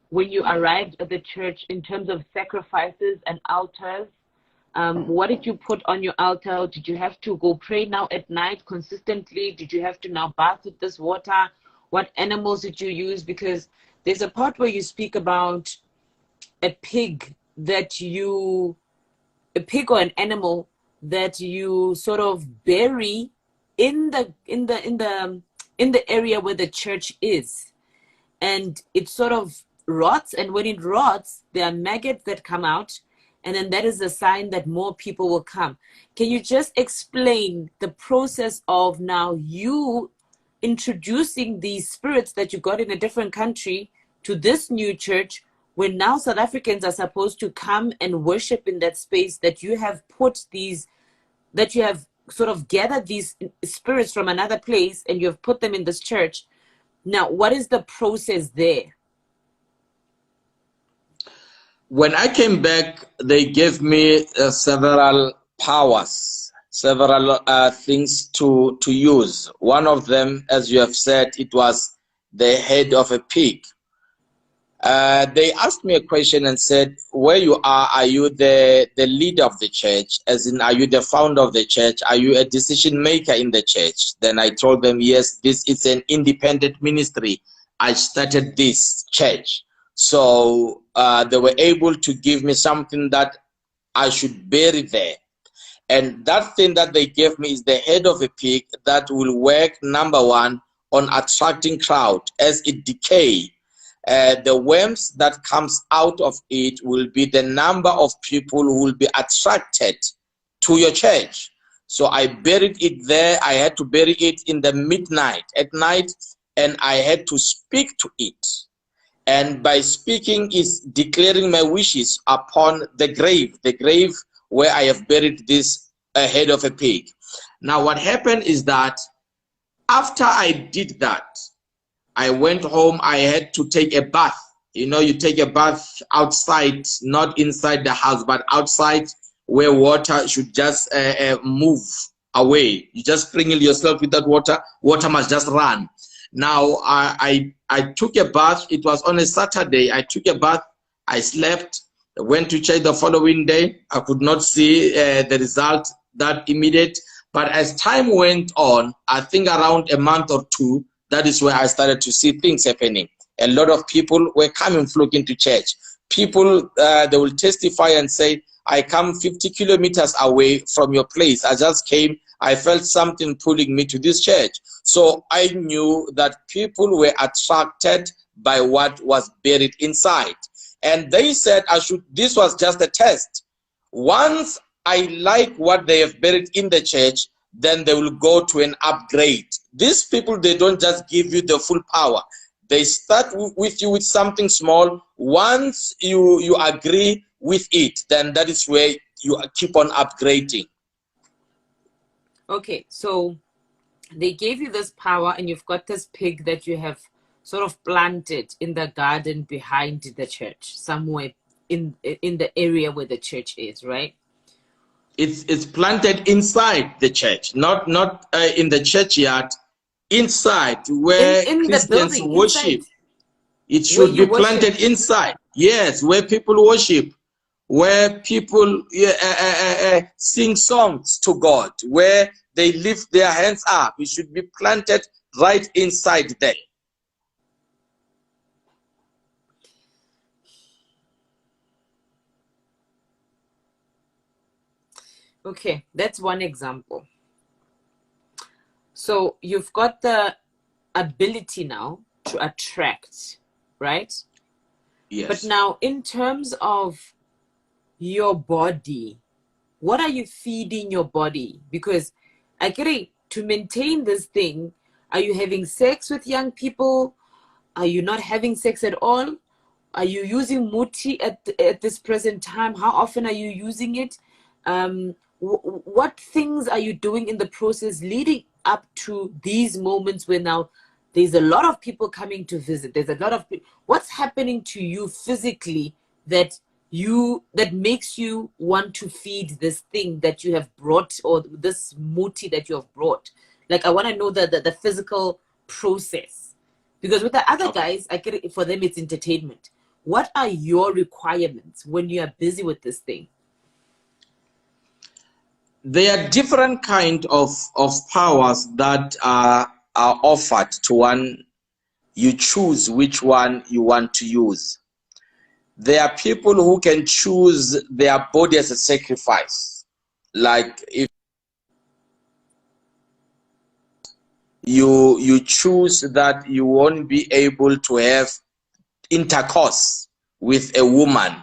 when you arrived at the church in terms of sacrifices and altars? What did you put on your altar? Did you have to go pray now at night consistently? Did you have to now bath with this water? What animals did you use? Because there's a part where you speak about a pig or an animal that you sort of bury in the area where the church is, and it sort of rots, and when it rots, there are maggots that come out, and then that is a sign that more people will come. Can you just explain the process of now you introducing these spirits that you got in a different country to this new church, when now South Africans are supposed to come and worship in that space that you have put these, that you have sort of gathered these spirits from another place and you have put them in this church. Now, what is the process there? When I came back, they gave me several powers, several things to use. One of them, as you have said, it was the head of a pig. They asked me a question and said, where you are you the leader of the church? As in, are you the founder of the church? Are you a decision maker in the church? Then I told them, yes, this is an independent ministry. I started this church. So they were able to give me something that I should bury there. And that thing that they gave me is the head of a pig that will work, number one, on attracting crowd. As it decays, the worms that comes out of it will be the number of people who will be attracted to your church. So I buried it there. I had to bury it in the midnight at night, and I had to speak to it. And by speaking is declaring my wishes upon the grave where I have buried this head of a pig. Now what happened is that after I did that, I went home. I had to take a bath. You know, you take a bath outside, not inside the house, but outside where water should just move away. You just sprinkle yourself with that water. Water must just run. Now, I took a bath. It was on a Saturday. I took a bath. I slept. I went to church the following day. I could not see the result that immediate. But as time went on, I think around a month or two, that is where I started to see things happening. A lot of people were coming, flocking to church. People, they will testify and say, I come 50 kilometers away from your place. I just came. I felt something pulling me to this church. So I knew that people were attracted by what was buried inside. And they said this was just a test. Once I like what they have buried in the church, then they will go to an upgrade. These people, they don't just give you the full power. They start with you with something small. Once you agree with it, then that is where you keep on upgrading. Okay, so they gave you this power and you've got this pig that you have sort of planted in the garden behind the church, somewhere in the area where the church is, right? It's planted inside the church, not in the churchyard, inside where in Christians the building, worship. inside, it should be planted inside. Yes, where people worship, where people sing songs to God, where they lift their hands up. It should be planted right inside there. Okay, that's one example. So you've got the ability now to attract, right? Yes. But now in terms of your body, what are you feeding your body? Because I get it, to maintain this thing, are you having sex with young people? Are you not having sex at all? Are you using muti at this present time? How often are you using it? What things are you doing in the process leading up to these moments where now there's a lot of people coming to visit? There's a lot of what's happening to you physically that makes you want to feed this thing that you have brought, or this muti that you have brought? Like, I want to know the physical process, because with the other guys, I get it, for them it's entertainment. What are your requirements when you are busy with this thing? There are different kind of powers that are offered to one. You choose which one you want to use. There are people who can choose their body as a sacrifice. Like if you choose that you won't be able to have intercourse with a woman.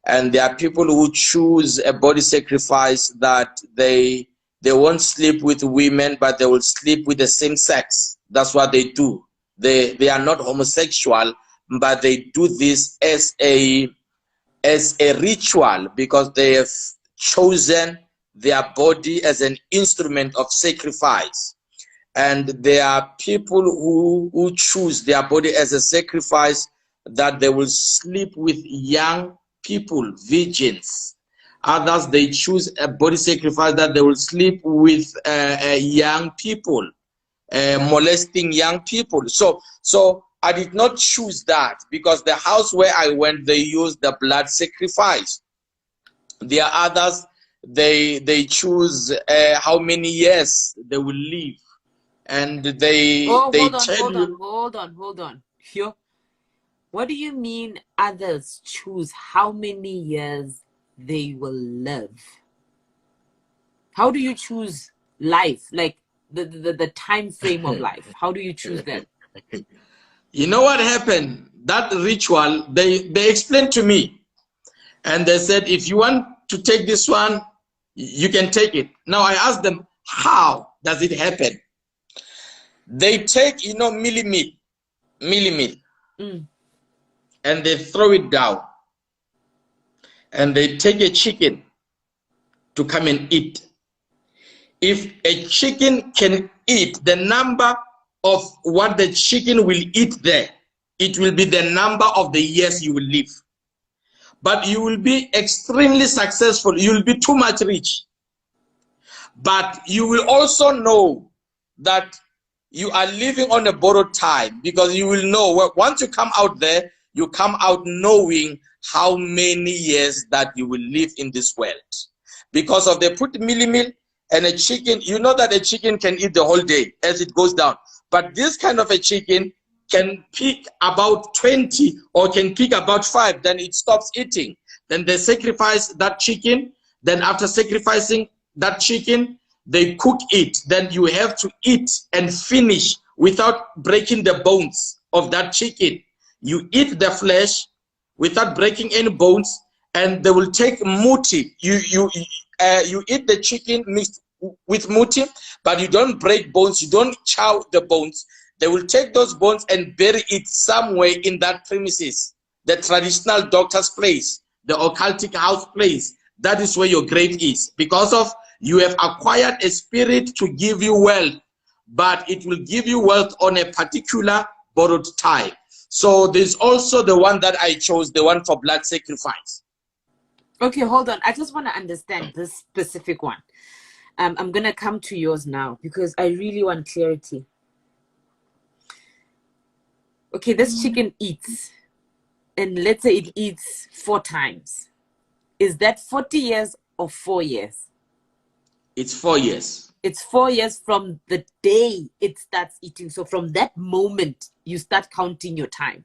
And there are people who choose a body sacrifice that they won't sleep with women, but they will sleep with the same sex. That's what they do. They are not homosexual, but they do this as a ritual because they have chosen their body as an instrument of sacrifice. And there are people who choose their body as a sacrifice, that they will sleep with young people, virgins. Others, they choose a body sacrifice that they will sleep with young people, molesting young people. So I did not choose that, because the house where I went, they used the blood sacrifice. There are others, they choose how many years they will live, and they hold on. Here, what do you mean others choose how many years they will live? How do you choose life, like the time frame of life? How do you choose that? You know what happened? That ritual, they explained to me, and they said, if you want to take this one, you can take it. Now I asked them, how does it happen? They take, millimit, and they throw it down, and they take a chicken to come and eat. If a chicken can eat the number of what the chicken will eat there, it will be the number of the years you will live. But you will be extremely successful. You will be too much rich. But you will also know that you are living on a borrowed time, because you will know, once you come out there, you come out knowing how many years that you will live in this world. Because of they put millimil and a chicken, you know that a chicken can eat the whole day as it goes down. But this kind of a chicken can pick about 20 or can pick about 5, then it stops eating. Then they sacrifice that chicken. Then after sacrificing that chicken, they cook it. Then you have to eat and finish without breaking the bones of that chicken. You eat the flesh without breaking any bones, and they will take muti. You eat the chicken mixed with muti, but you don't break bones, you don't chow the bones. They will take those bones and bury it somewhere in that premises, the traditional doctor's place, the occultic house place. That is where your grave is, because of you have acquired a spirit to give you wealth, but it will give you wealth on a particular borrowed time. So there's also the one that I chose, the one for blood sacrifice. Okay, hold on. I just want to understand this specific one. I'm going to come to yours now because I really want clarity. Okay, this chicken eats, and let's say it eats 4 times. Is that 40 years or 4 years? It's 4 years. It's 4 years from the day it starts eating. So from that moment, you start counting your time.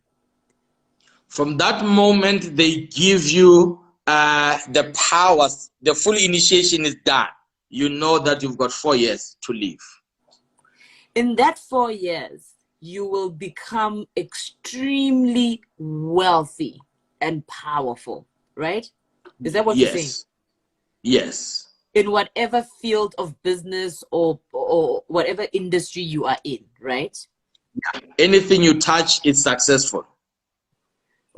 From that moment, they give you the powers. The full initiation is done. You know that you've got 4 years to live. In that 4 years, you will become extremely wealthy and powerful, right? Is that what you're saying? Yes. In whatever field of business or whatever industry you are in, right? Anything you touch is successful.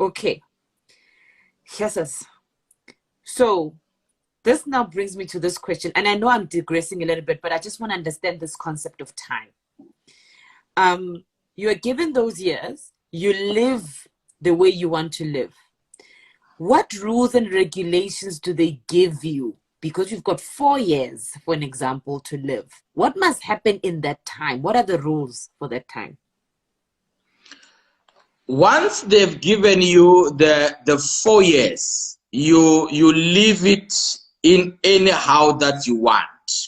Okay. Yes. So this now brings me to this question, and I know I'm digressing a little bit, but I just want to understand this concept of time. You are given those years, you live the way you want to live. What rules and regulations do they give you? Because you've got 4 years, for an example, to live. What must happen in that time? What are the rules for that time? Once they've given you the 4 years, you live it in anyhow that you want.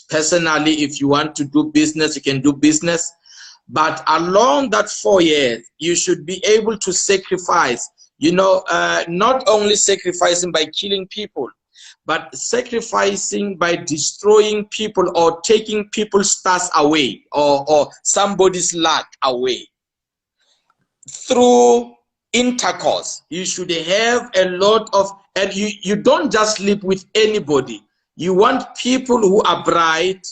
Personally, if you want to do business, you can do business. But along that 4 years, you should be able to sacrifice, not only sacrificing by killing people, but sacrificing by destroying people or taking people's stars away or somebody's luck away. Through intercourse, you should have a lot of, and you don't just sleep with anybody. You want people who are bright,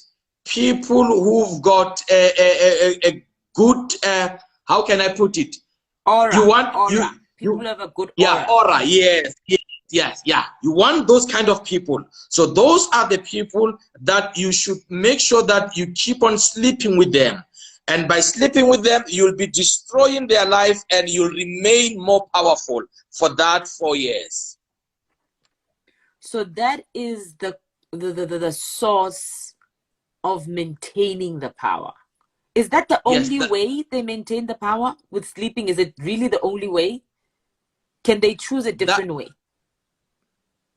people who've got a good, how can I put it? Aura. You want aura. People you have a good aura. yeah, aura. Yes. You want those kind of people. So those are the people that you should make sure that you keep on sleeping with them. And by sleeping with them, you'll be destroying their life and you'll remain more powerful for that 4 years. So that is the source of maintaining the power. Is that the only way they maintain the power with sleeping? Is it really the only way? Can they choose a different way?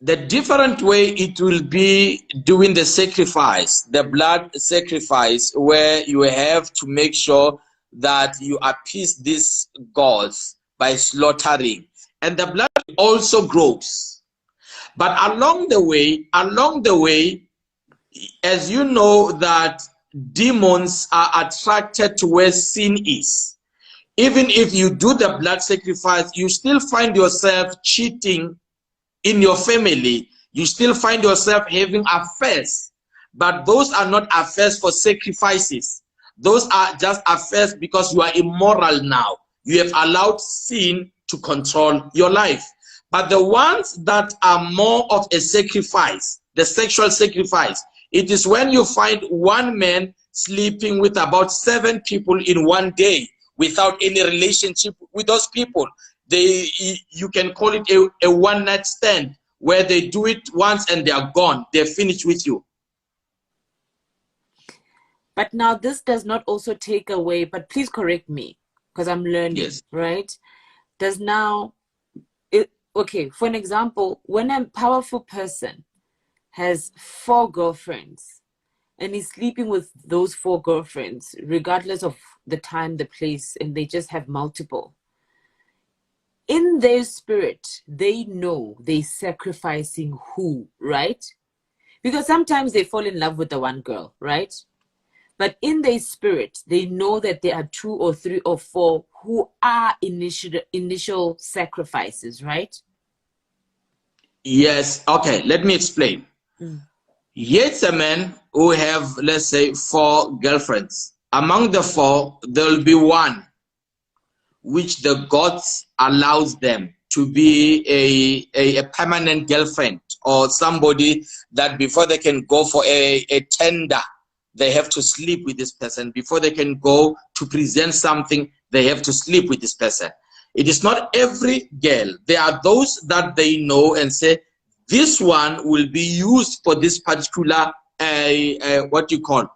The different way, it will be doing the sacrifice, the blood sacrifice, where you have to make sure that you appease these gods by slaughtering. And the blood also grows. But along the way, as you know that demons are attracted to where sin is. Even if you do the blood sacrifice, you still find yourself cheating in your family. You still find yourself having affairs. But those are not affairs for sacrifices. Those are just affairs because you are immoral now. You have allowed sin to control your life. But the ones that are more of a sacrifice, the sexual sacrifice, it is when you find one man sleeping with about 7 people in one day without any relationship with those people. You can call it a one-night stand, where they do it once and they are gone. They're finished with you. But now this does not also take away, but please correct me, because I'm learning, yes. Right? Does now, okay, for an example, when a powerful person has 4 girlfriends and he's sleeping with those 4 girlfriends, regardless of the time, the place, and they just have multiple, in their spirit, they know they're sacrificing who, right? Because sometimes they fall in love with the one girl, right? But in their spirit, they know that there are 2 or 3 or 4 who are initial sacrifices, right? Yes. Okay, let me explain. Yes, a man who have, let's say, 4 girlfriends. Among the 4, there will be one which the gods allows them to be a permanent girlfriend, or somebody that before they can go for a tender, they have to sleep with this person. Before they can go to present something, they have to sleep with this person. It is not every girl. There are those that they know and say, this one will be used for this particular, what you call,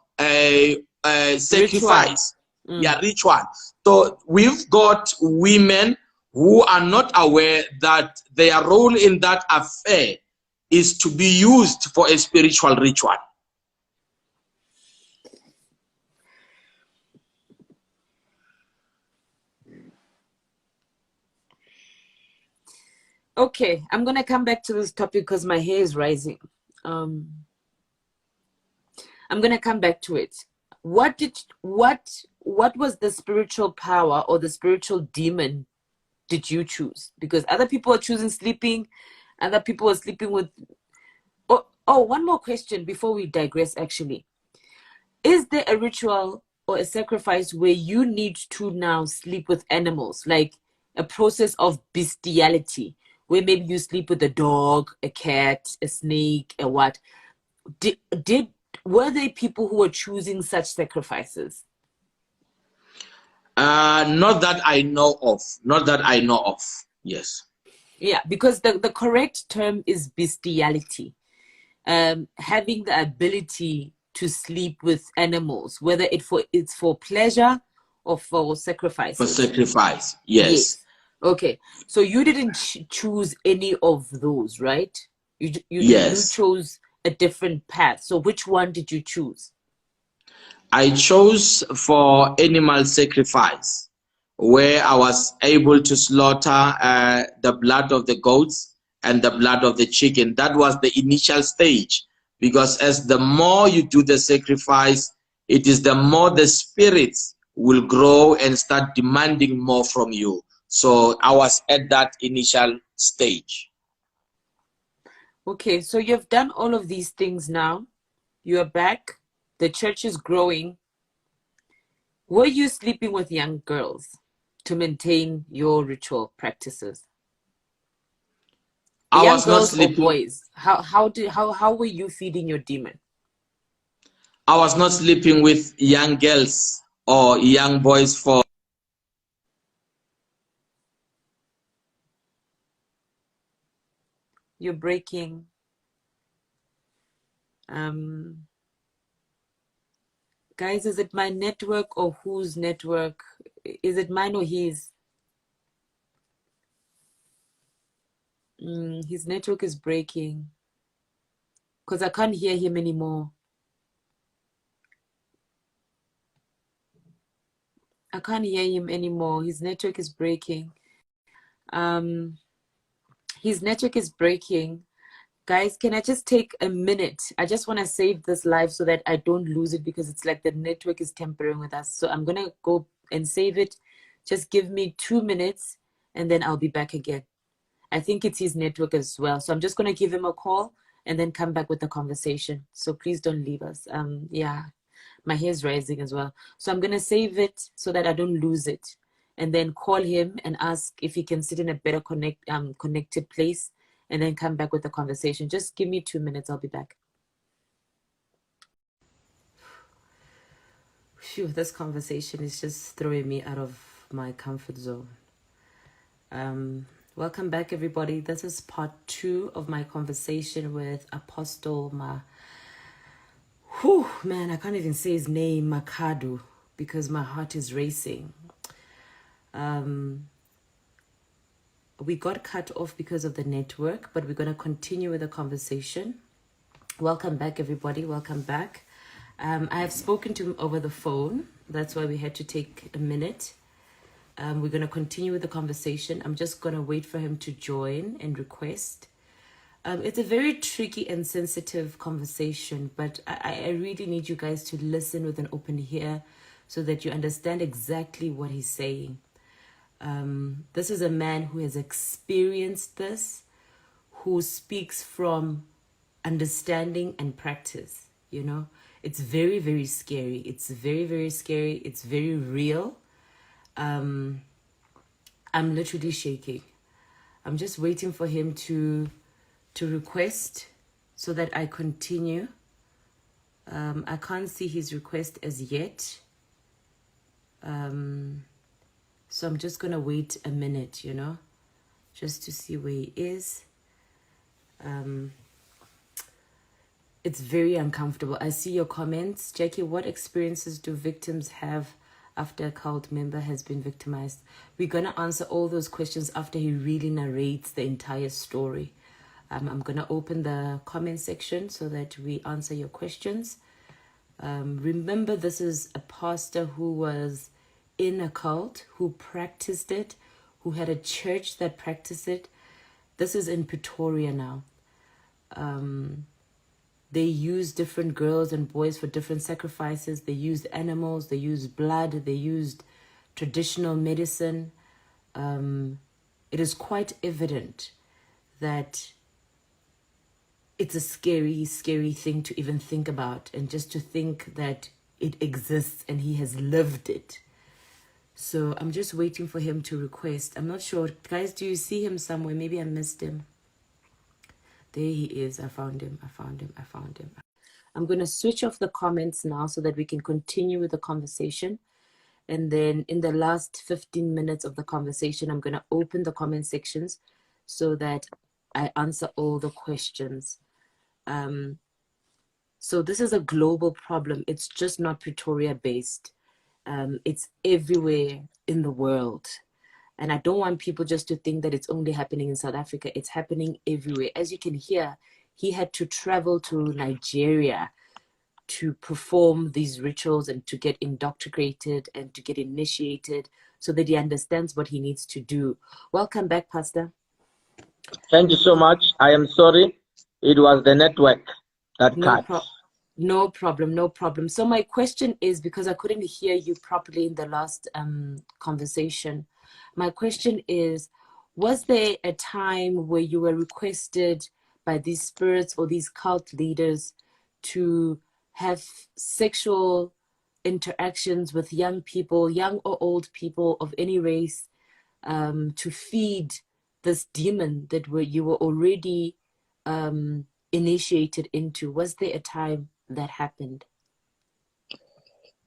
sacrifice. Yeah, ritual. So we've got women who are not aware that their role in that affair is to be used for a spiritual ritual. Okay, I'm going to come back to this topic because my hair is rising. I'm going to come back to it. What was the spiritual power or the spiritual demon did you choose? Because other people are choosing sleeping, other people are sleeping with... Oh, one more question before we digress, actually. Is there a ritual or a sacrifice where you need to now sleep with animals, like a process of bestiality, where maybe you sleep with a dog, a cat, a snake, a what? Were there people who were choosing such sacrifices? Not that I know of. Not that I know of. Yes. Yeah, because the correct term is bestiality. Having the ability to sleep with animals, whether it's for pleasure or for sacrifice. For sacrifice, yes. Okay, so you didn't choose any of those, right? You chose a different path. So which one did you choose? I chose for animal sacrifice, where I was able to slaughter the blood of the goats and the blood of the chicken. That was the initial stage, because as the more you do the sacrifice, it is the more the spirits will grow and start demanding more from you. So I was at that initial stage. Okay, so you've done all of these things now. You are back. The church is growing. Were you sleeping with young girls to maintain your ritual practices? I Young was not girls or sleeping. boys? How were you feeding your demon? I was not sleeping with young girls or young boys for. You're breaking. Guys, is it my network or whose network? Is it mine or his? His network is breaking because I can't hear him anymore. I can't hear him anymore. His network is breaking. His network is breaking. Guys, can I just take a minute? I just want to save this live so that I don't lose it, because it's like the network is tampering with us. So I'm going to go and save it. Just give me 2 minutes and then I'll be back again. I think it's his network as well. So I'm just going to give him a call and then come back with the conversation. So please don't leave us. Yeah, my hair is rising as well. So I'm going to save it so that I don't lose it, and then call him and ask if he can sit in a better connected place, and then come back with the conversation. Just give me 2 minutes. I'll be back. Phew, this conversation is just throwing me out of my comfort zone. Welcome back, everybody. This is part 2 of my conversation with Apostle man, I can't even say his name, Makhado, because my heart is racing. We got cut off because of the network, but we're going to continue with the conversation. Welcome back, everybody. Welcome back. I have spoken to him over the phone. That's why we had to take a minute. We're going to continue with the conversation. I'm just going to wait for him to join and request. It's a very tricky and sensitive conversation, but I really need you guys to listen with an open ear so that you understand exactly what he's saying. This is a man who has experienced this, who speaks from understanding and practice. You know, it's very, very scary. It's very, very scary. It's very real. I'm literally shaking. I'm just waiting for him to request so that I continue. I can't see his request as yet. So I'm just going to wait a minute, you know, just to see where he is. It's very uncomfortable. I see your comments. Jackie, what experiences do victims have after a cult member has been victimized? We're going to answer all those questions after he really narrates the entire story. I'm going to open the comment section so that we answer your questions. Remember, this is a pastor who was in a cult, who practiced it, who had a church that practiced it. This is in Pretoria now. They used different girls and boys for different sacrifices. They used animals, they used blood, they used traditional medicine. It is quite evident that it's a scary, scary thing to even think about, and just to think that it exists and he has lived it. So I'm just waiting for him to request. I'm not sure. Guys, do you see him somewhere? Maybe I missed him. There he is. I found him. I'm going to switch off the comments now so that we can continue with the conversation. And then in the last 15 minutes of the conversation, I'm going to open the comment sections so that I answer all the questions. So this is a global problem. It's just not Pretoria based. It's everywhere in the world. And I don't want people just to think that it's only happening in South Africa. It's happening everywhere. As you can hear, he had to travel to Nigeria to perform these rituals and to get indoctrinated and to get initiated so that he understands what he needs to do. Welcome back, Pastor. Thank you so much. I am sorry. It was the network that cut. No problem. So my question is, because I couldn't hear you properly in the last conversation, my question is, was there a time where you were requested by these spirits or these cult leaders to have sexual interactions with young people, young or old people of any race, to feed this demon that you were already initiated into? Was there a time that happened?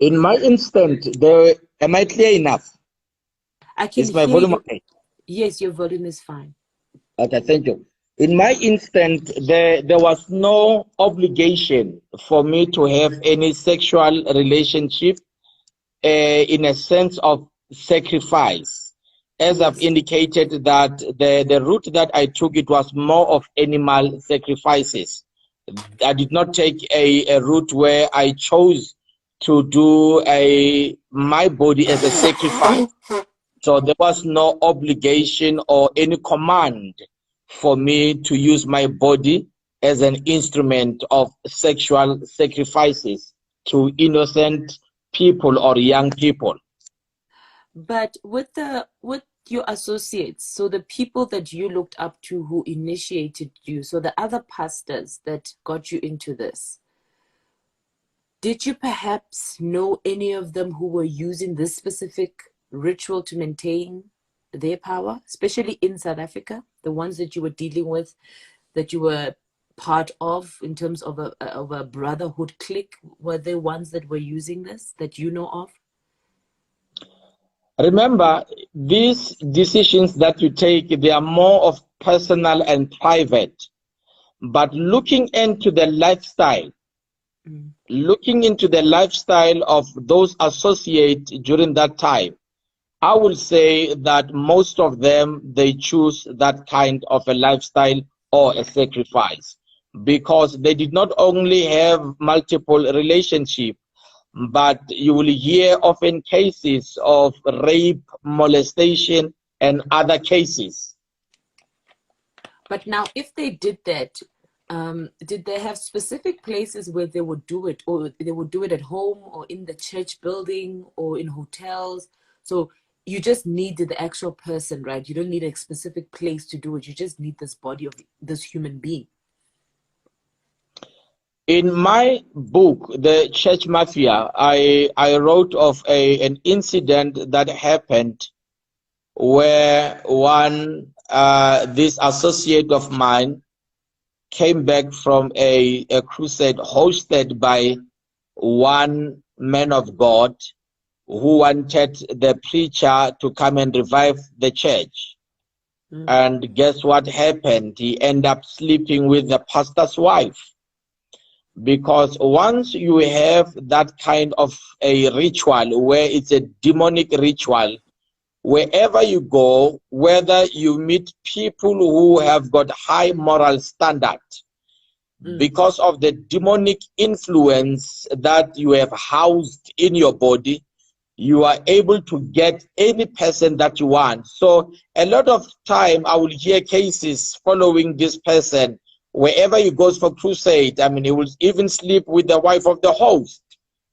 In my instant, there, am I clear enough? I can Is my hear volume you. okay? Yes, your volume is fine. Okay, thank you. In my instant, there was no obligation for me to have any sexual relationship in a sense of sacrifice. As I've Yes. indicated that the route that I took, it was more of animal sacrifices. I did not take a route where I chose to do my body as a sacrifice. So there was no obligation or any command for me to use my body as an instrument of sexual sacrifices to innocent people or young people. But with your associates, so the people that you looked up to who initiated you, so the other pastors that got you into this, did you perhaps know any of them who were using this specific ritual to maintain their power, especially in South Africa, the ones that you were dealing with, that you were part of in terms of a brotherhood clique? Were there ones that were using this that you know of? Remember, these decisions that you take, they are more of personal and private. But looking into the lifestyle, looking into the lifestyle of those associates during that time, I will say that most of them, they choose that kind of a lifestyle or a sacrifice, because they did not only have multiple relationships, but you will hear often cases of rape, molestation, and other cases. But now, if they did that, did they have specific places where they would do it, or they would do it at home or in the church building or in hotels? So you just need the actual person, right? You don't need a specific place to do it. You just need this body of this human being. In my book, The Church Mafia, I wrote of an incident that happened where this associate of mine came back from a crusade hosted by one man of God who wanted the preacher to come and revive the church. And guess what happened? He ended up sleeping with the pastor's wife. Because once you have that kind of a ritual where it's a demonic ritual, wherever you go, whether you meet people who have got high moral standard, because of the demonic influence that you have housed in your body, you are able to get any person that you want. So a lot of time I will hear cases following this person. Wherever he goes for crusade, I mean, he will even sleep with the wife of the host.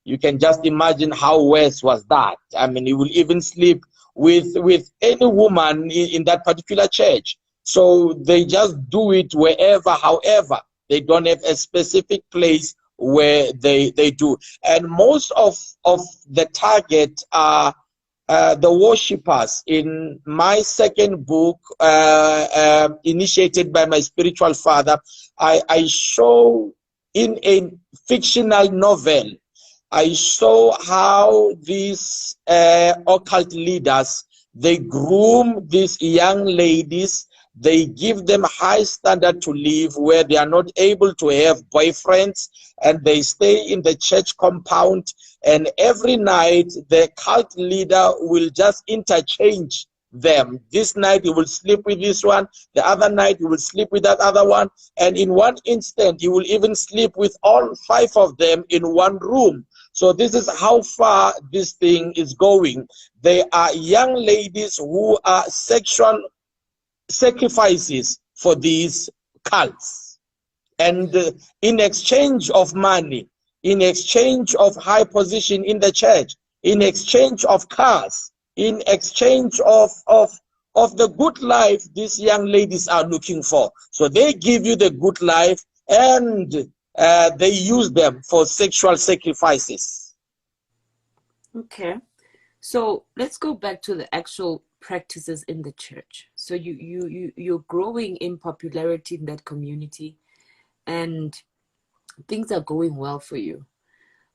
You can just imagine how worse was that. I mean, he will even sleep with any woman in that particular church. So they just do it wherever, however. They don't have a specific place where they do. And most of the target are the worshippers. In my second book, initiated by my spiritual father, I show in a fictional novel, I saw how these occult leaders, they groom these young ladies. They give them high standard to live where they are not able to have boyfriends, and they stay in the church compound, and every night the cult leader will just interchange them. This night he will sleep with this one, the other night he will sleep with that other one, and in one instant he will even sleep with all 5 of them in one room. So this is how far this thing is going. They are young ladies who are sexual sacrifices for these cults, and in exchange of money, in exchange of high position in the church, in exchange of cars, in exchange of the good life these young ladies are looking for. So they give you the good life, and they use them for sexual sacrifices. Okay. So let's go back to the actual practices in the church. So you're growing in popularity in that community, and things are going well for you.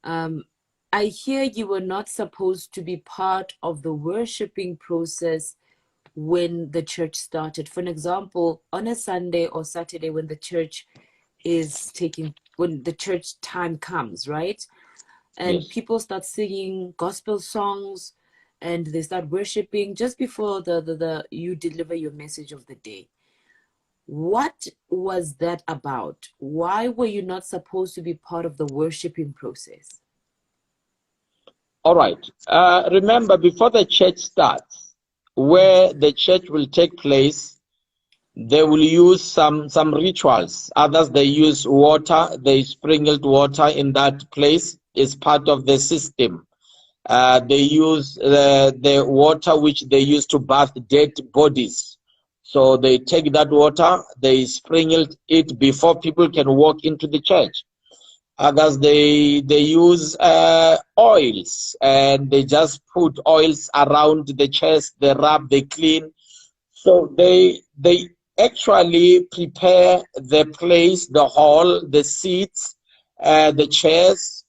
I hear you were not supposed to be part of the worshiping process when the church started. For an example, on a Sunday or Saturday when the church when the church time comes, right? And Yes. people start singing gospel songs and they start worshiping just before you deliver your message of the day. What was that about? Why were you not supposed to be part of the worshiping process? All right. Remember, before the church starts, where the church will take place, they will use some rituals. Others, they use water. They sprinkled water in that place. It's part of the system. They use the water which they use to bath dead bodies. So they take that water, they sprinkle it before people can walk into the church. Others, they use oils, and they just put oils around the chest. They rub, they clean. So they actually prepare the place, the hall, the seats, the chairs,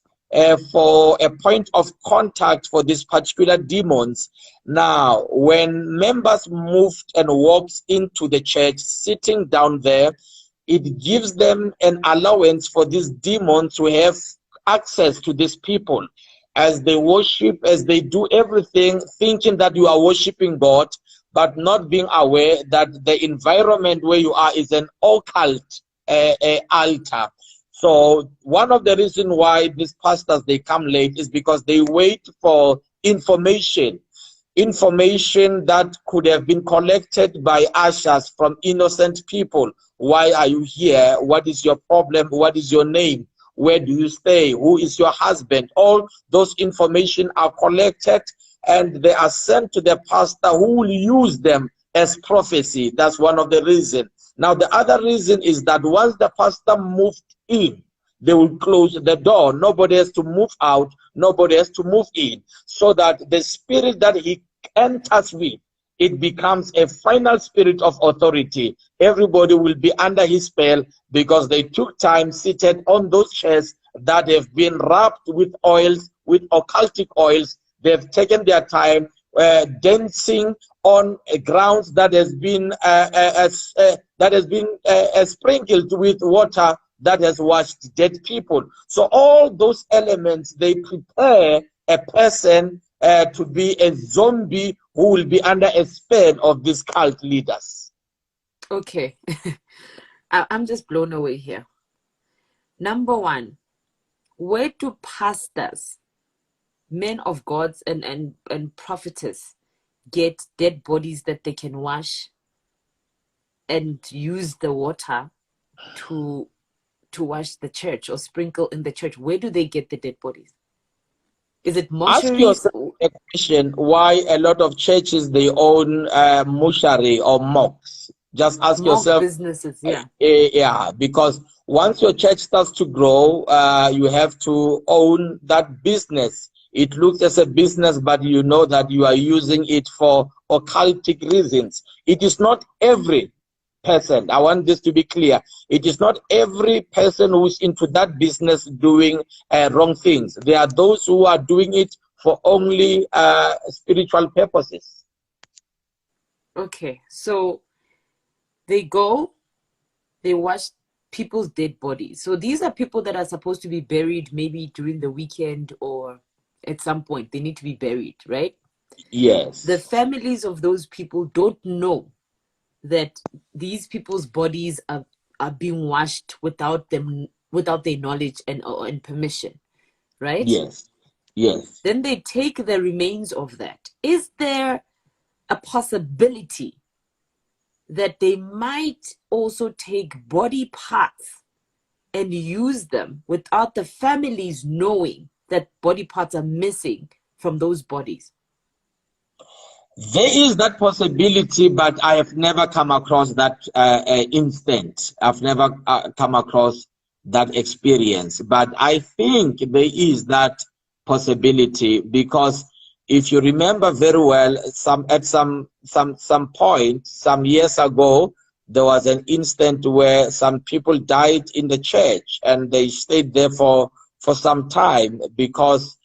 for a point of contact for these particular demons. Now, when members moved and walked into the church, sitting down there, it gives them an allowance for these demons to have access to these people as they worship, as they do everything, thinking that you are worshiping God, but not being aware that the environment where you are is an occult altar. So one of the reasons why these pastors, they come late is because they wait for information that could have been collected by ushers from innocent people. Why are you here? What is your problem? What is your name? Where do you stay? Who is your husband? All those information are collected and they are sent to the pastor, who will use them as prophecy. That's one of the reasons. Now, the other reason is that once the pastor moved in, they will close the door. Nobody has to move out. Nobody has to move in, so that the spirit that he enters with, it becomes a final spirit of authority. Everybody will be under his spell because they took time seated on those chairs that have been wrapped with oils, with occultic oils. They've taken their time dancing on grounds that has been sprinkled with water that has washed dead people. So all those elements, they prepare a person to be a zombie who will be under a spell of these cult leaders. Okay. I'm just blown away here. Number one, where do pastors, men of God and prophetess get dead bodies that they can wash and use the water to wash the church or sprinkle in the church? Where do they get the dead bodies? Is it Ask mortuaries? yourself a question: why a lot of churches, they own mortuary or mocks? Just ask Mock yourself. businesses, yeah. Yeah, because once your church starts to grow, you have to own that business. It looks as a business, but you know that you are using it for occultic reasons. It is not every person. I want this to be clear. It is not every person who is into that business doing wrong things. There are those who are doing it for only spiritual purposes. Okay, so they go, they wash people's dead bodies. So these are people that are supposed to be buried maybe during the weekend or at some point. They need to be buried, right? Yes. The families of those people don't know that these people's bodies are being washed without their knowledge and permission, right? Yes. Yes. Then they take the remains of that. Is there a possibility that they might also take body parts and use them without the families knowing that body parts are missing from those bodies? There is that possibility, but I have never come across that instant. I've never come across that experience. But I think there is that possibility, because if you remember very well, at some point some years ago, there was an incident where some people died in the church, and they stayed there for some time because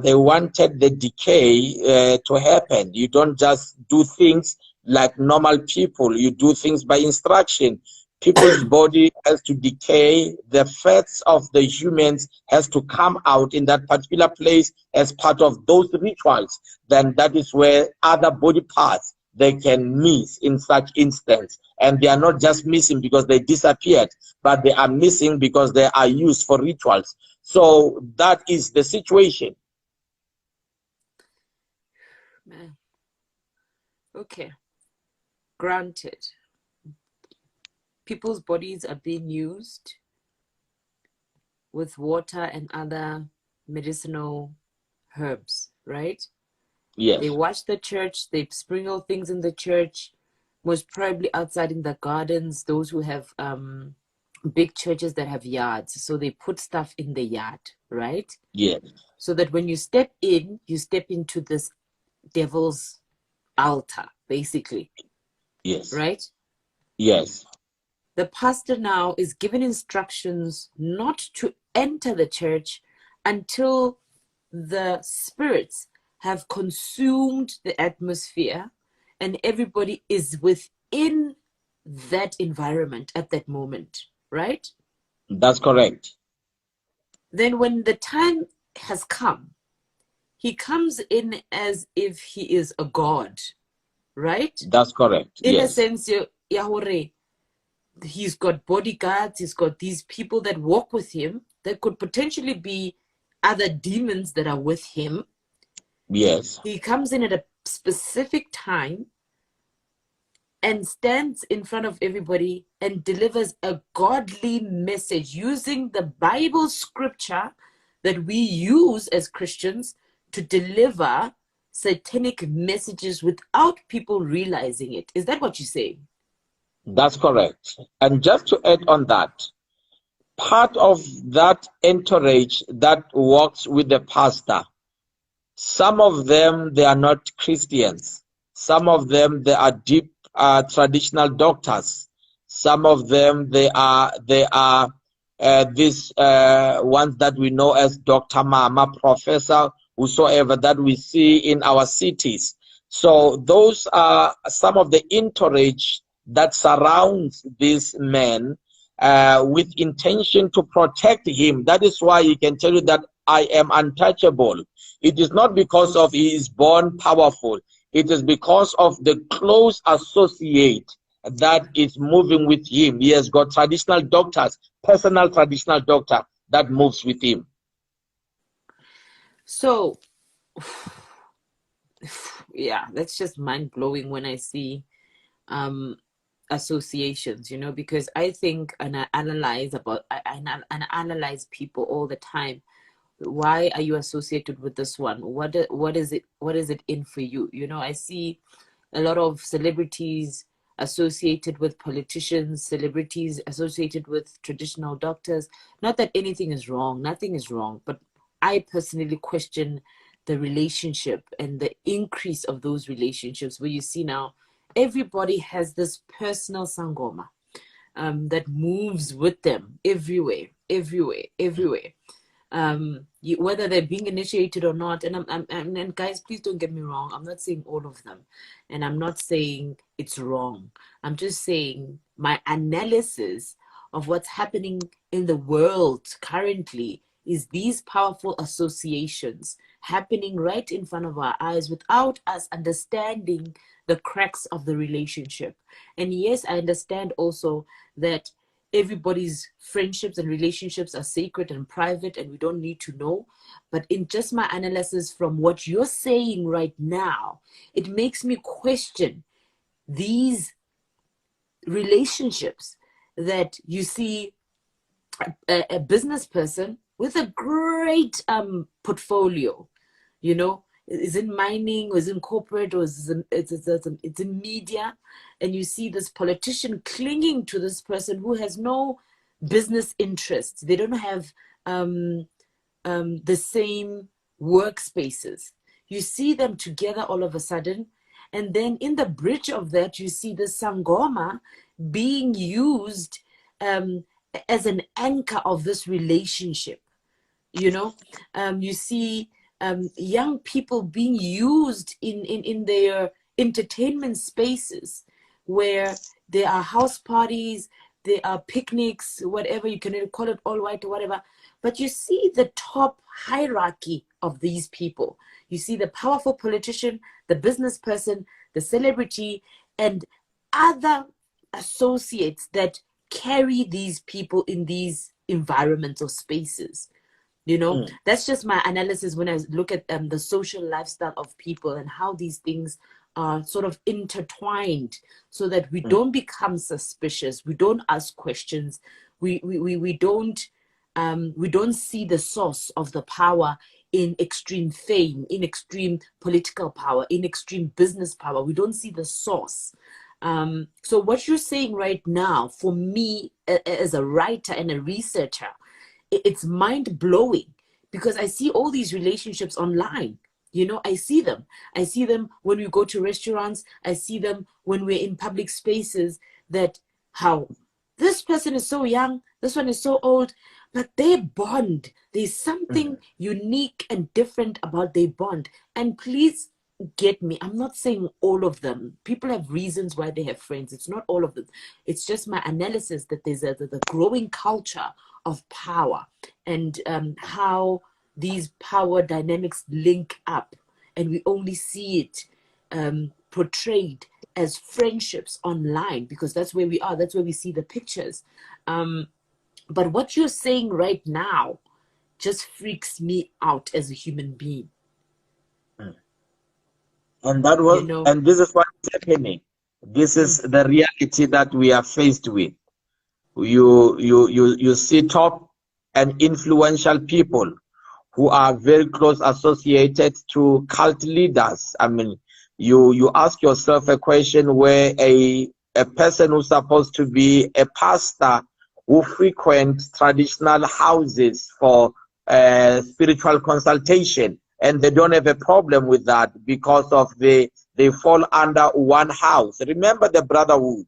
they wanted the decay to happen. You don't just do things like normal people. You do things by instruction. People's body has to decay. The fats of the humans has to come out in that particular place as part of those rituals. Then that is where other body parts they can miss in such instance. And they are not just missing because they disappeared, but they are missing because they are used for rituals. So that is the situation. Man. Okay. Granted. People's bodies are being used with water and other medicinal herbs, right? Yes. They watch the church, they sprinkle things in the church, most probably outside in the gardens, those who have big churches that have yards. So they put stuff in the yard, right? Yes. So that when you step in, you step into this devil's altar, basically. Yes. Right? Yes. The pastor now is given instructions not to enter the church until the spirits have consumed the atmosphere and everybody is within that environment at that moment, right? That's correct. Then when the time has come, he comes in as if he is a god, right? That's correct. In yes. a sense, Yahweh, he's got bodyguards, he's got these people that walk with him that could potentially be other demons that are with him. Yes. He comes in at a specific time and stands in front of everybody and delivers a godly message using the Bible scripture that we use as Christians to deliver satanic messages without people realizing it. Is that what you're saying? That's correct. And just to add on that, part of that entourage that works with the pastor, some of them, they are not Christians. Some of them, they are deep traditional doctors. Some of them, they are these ones that we know as Dr. Mama, Professor, whosoever that we see in our cities. So those are some of the entourage that surrounds this man with intention to protect him. That is why he can tell you that I am untouchable. It is not because of he is born powerful. It is because of the close associate that is moving with him. He has got traditional doctors, personal traditional doctor that moves with him. So, yeah, that's just mind-blowing when I see associations, you know, because I think and I analyze people all the time. Why are you associated with this one? What is it in for you? You know, I see a lot of celebrities associated with politicians, celebrities associated with traditional doctors. Not that anything is wrong, nothing is wrong, but I personally question the relationship and the increase of those relationships where you see now everybody has this personal sangoma that moves with them everywhere. Whether they're being initiated or not, and guys, please don't get me wrong, I'm not saying all of them, and I'm not saying it's wrong. I'm just saying my analysis of what's happening in the world currently is these powerful associations happening right in front of our eyes without us understanding the cracks of the relationship. And yes, I understand also that everybody's friendships and relationships are sacred and private and we don't need to know. But in just my analysis from what you're saying right now, it makes me question these relationships that you see a business person with a great portfolio, you know, is in mining or is in corporate or it's in media, and you see this politician clinging to this person who has no business interests. They don't have the same workspaces. You see them together all of a sudden, and then in the bridge of that, you see the sangoma being used as an anchor of this relationship. You know, you see young people being used in their entertainment spaces, where there are house parties, there are picnics, whatever, you can call it all white or whatever. But you see the top hierarchy of these people. You see the powerful politician, the business person, the celebrity, and other associates that carry these people in these environmental spaces. You know, that's just my analysis when I look at the social lifestyle of people and how these things are sort of intertwined, so that we don't become suspicious, we don't ask questions, we don't see the source of the power in extreme fame, in extreme political power, in extreme business power. We don't see the source. So what you're saying right now, for me as a writer and a researcher, it's mind-blowing, because I see all these relationships online. You know, I see them when we go to restaurants, I see them when we're in public spaces, that how this person is so young, this one is so old, but they bond. There's something unique and different about their bond. And please get me, I'm not saying all of them. People have reasons why they have friends. It's not all of them. It's just my analysis that there's the growing culture of power, and how these power dynamics link up, and we only see it portrayed as friendships online, because that's where we are, that's where we see the pictures. But what you're saying right now just freaks me out as a human being. And that was, You know? and this is what is happening. This is the reality that we are faced with. You see top and influential people who are very close associated to cult leaders. I mean, you ask yourself a question where a person who's supposed to be a pastor, who frequent traditional houses for spiritual consultation, and they don't have a problem with that because of they fall under one house. Remember the brotherhood.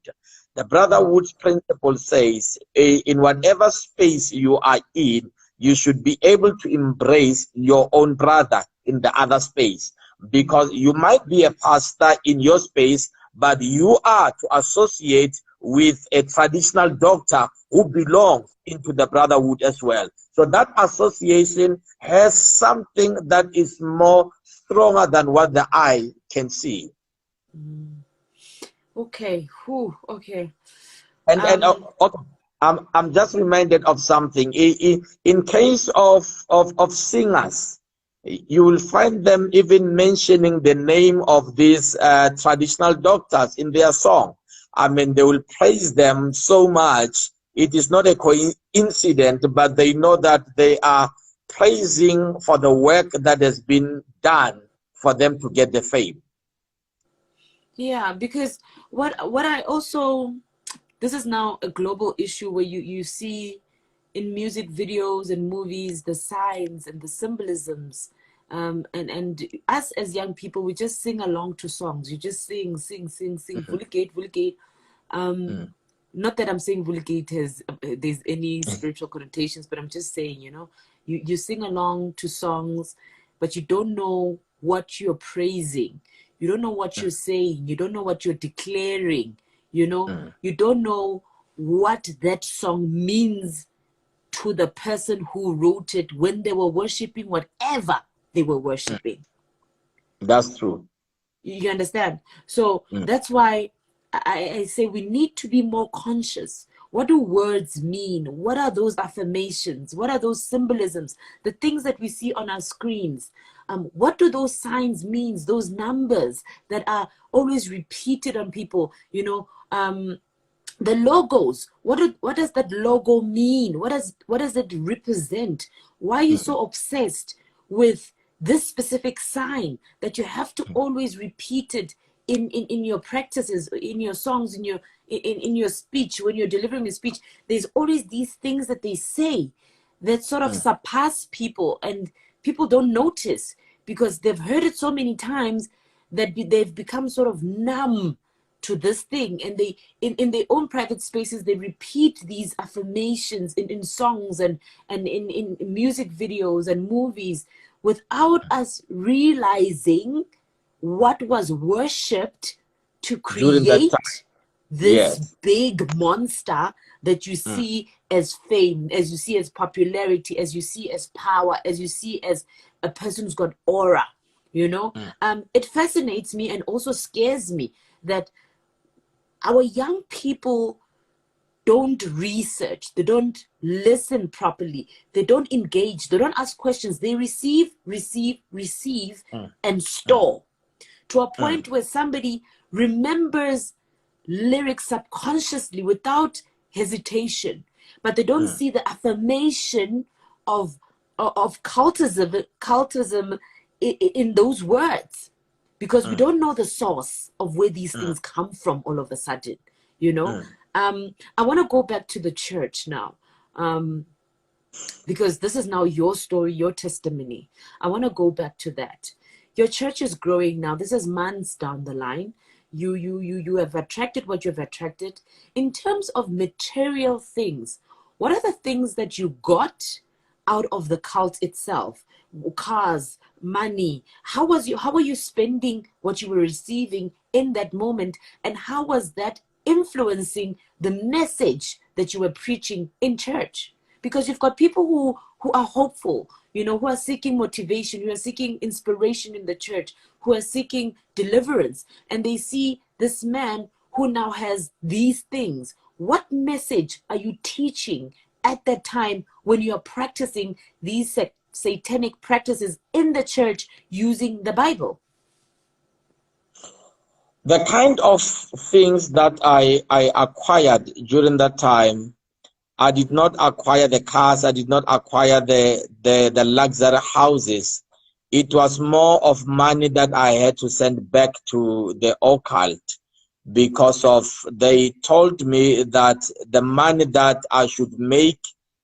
The brotherhood principle says in whatever space you are in, you should be able to embrace your own brother in the other space, because you might be a pastor in your space, but you are to associate with a traditional doctor who belongs into the brotherhood as well. So that association has something that is more stronger than what the eye can see. Okay. Whew. Okay. And okay. I'm just reminded of something. In case of singers, you will find them even mentioning the name of these traditional doctors in their song. I mean, they will praise them so much. It is not a coincidence, but they know that they are praising for the work that has been done for them to get the fame. Yeah, because what I also, this is now a global issue where you see in music videos and movies the signs and the symbolisms, and us as young people, we just sing along to songs. You just sing, vulgate. Not that I'm saying vulgate has there's any spiritual connotations, but I'm just saying, you know, you sing along to songs, but you don't know what you're praising. You don't know what you're saying. You don't know what you're declaring. You know, you don't know what that song means to the person who wrote it when they were worshiping whatever they were worshiping. That's true. You understand? So that's why I say we need to be more conscious. What do words mean? What are those affirmations? What are those symbolisms? The things that we see on our screens. What do those signs mean? Those numbers that are always repeated on people, you know, the logos. What does that logo mean? What does it represent? Why are you so obsessed with this specific sign that you have to always repeat it in your practices, in your songs, in your speech, when you're delivering a speech? There's always these things that they say that sort of surpass people, and people don't notice because they've heard it so many times that they've become sort of numb to this thing, and they in their own private spaces they repeat these affirmations in songs and in music videos and movies without us realizing what was worshipped to During that time. create this Yes. big monster that you see as fame, as you see as popularity, as you see as power, as you see as a person who's got aura, you know. It fascinates me and also scares me that our young people don't research, they don't listen properly, they don't engage, they don't ask questions, they receive and store to a point where somebody remembers lyrics subconsciously without hesitation, but they don't see the affirmation of cultism in those words, because we don't know the source of where these things come from all of a sudden, you know. I want to go back to the church now, because this is now your story, your testimony. I want to go back to that. Your church is growing now. This is months down the line. You have attracted what you've attracted. In terms of material things, what are the things that you got out of the cult itself? Cars, money. How were you spending what you were receiving in that moment, and how was that influencing the message that you were preaching in church? Because you've got people who are hopeful, you know, who are seeking motivation, who are seeking inspiration in the church, who are seeking deliverance, and they see this man who now has these things. What message are you teaching at that time when you are practicing these satanic practices in the church using the Bible? The kind of things that I acquired during that time, I did not acquire the cars, I did not acquire the luxury houses. It was more of money that I had to send back to the occult, because of they told me that the money that I should make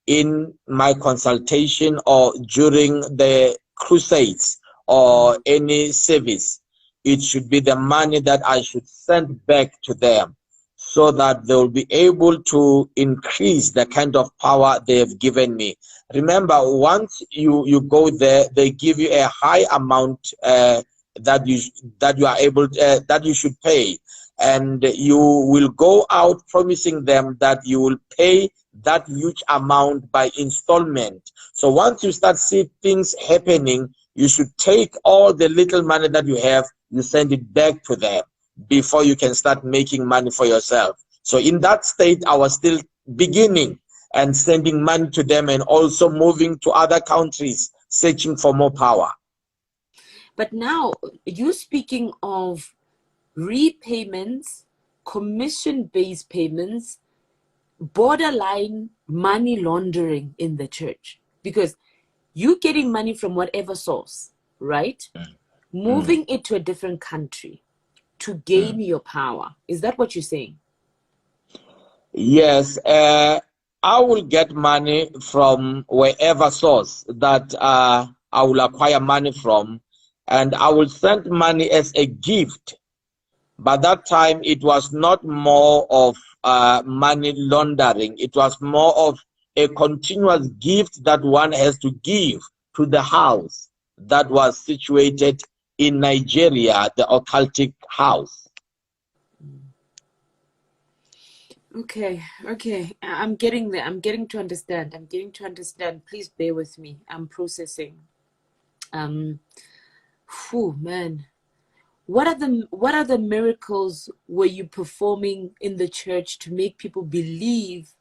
in my consultation or during the crusades or any service, it should be the money that I should send back to them, so that they will be able to increase the kind of power they have given me. Remember, once you go there, they give you a high amount that you are able that you should pay, and you will go out promising them that you will pay that huge amount by installment. So once you start seeing things happening, you should take all the little money that you have, you send it back to them before you can start making money for yourself. So in that state, I was still beginning and sending money to them, and also moving to other countries searching for more power. But now you speaking of repayments, commission-based payments, borderline money laundering in the church, because you getting money from whatever source, right? Moving it to a different country to gain your power. Is that what you're saying? Yes, I will get money from wherever source that I will acquire money from, and I will send money as a gift. By that time, it was not more of money laundering. It was more of a continuous gift that one has to give to the house that was situated in Nigeria, the occultic house. Okay. I'm getting there. I'm getting to understand. Please bear with me. I'm processing. Man. What are the miracles were you performing in the church to make people believe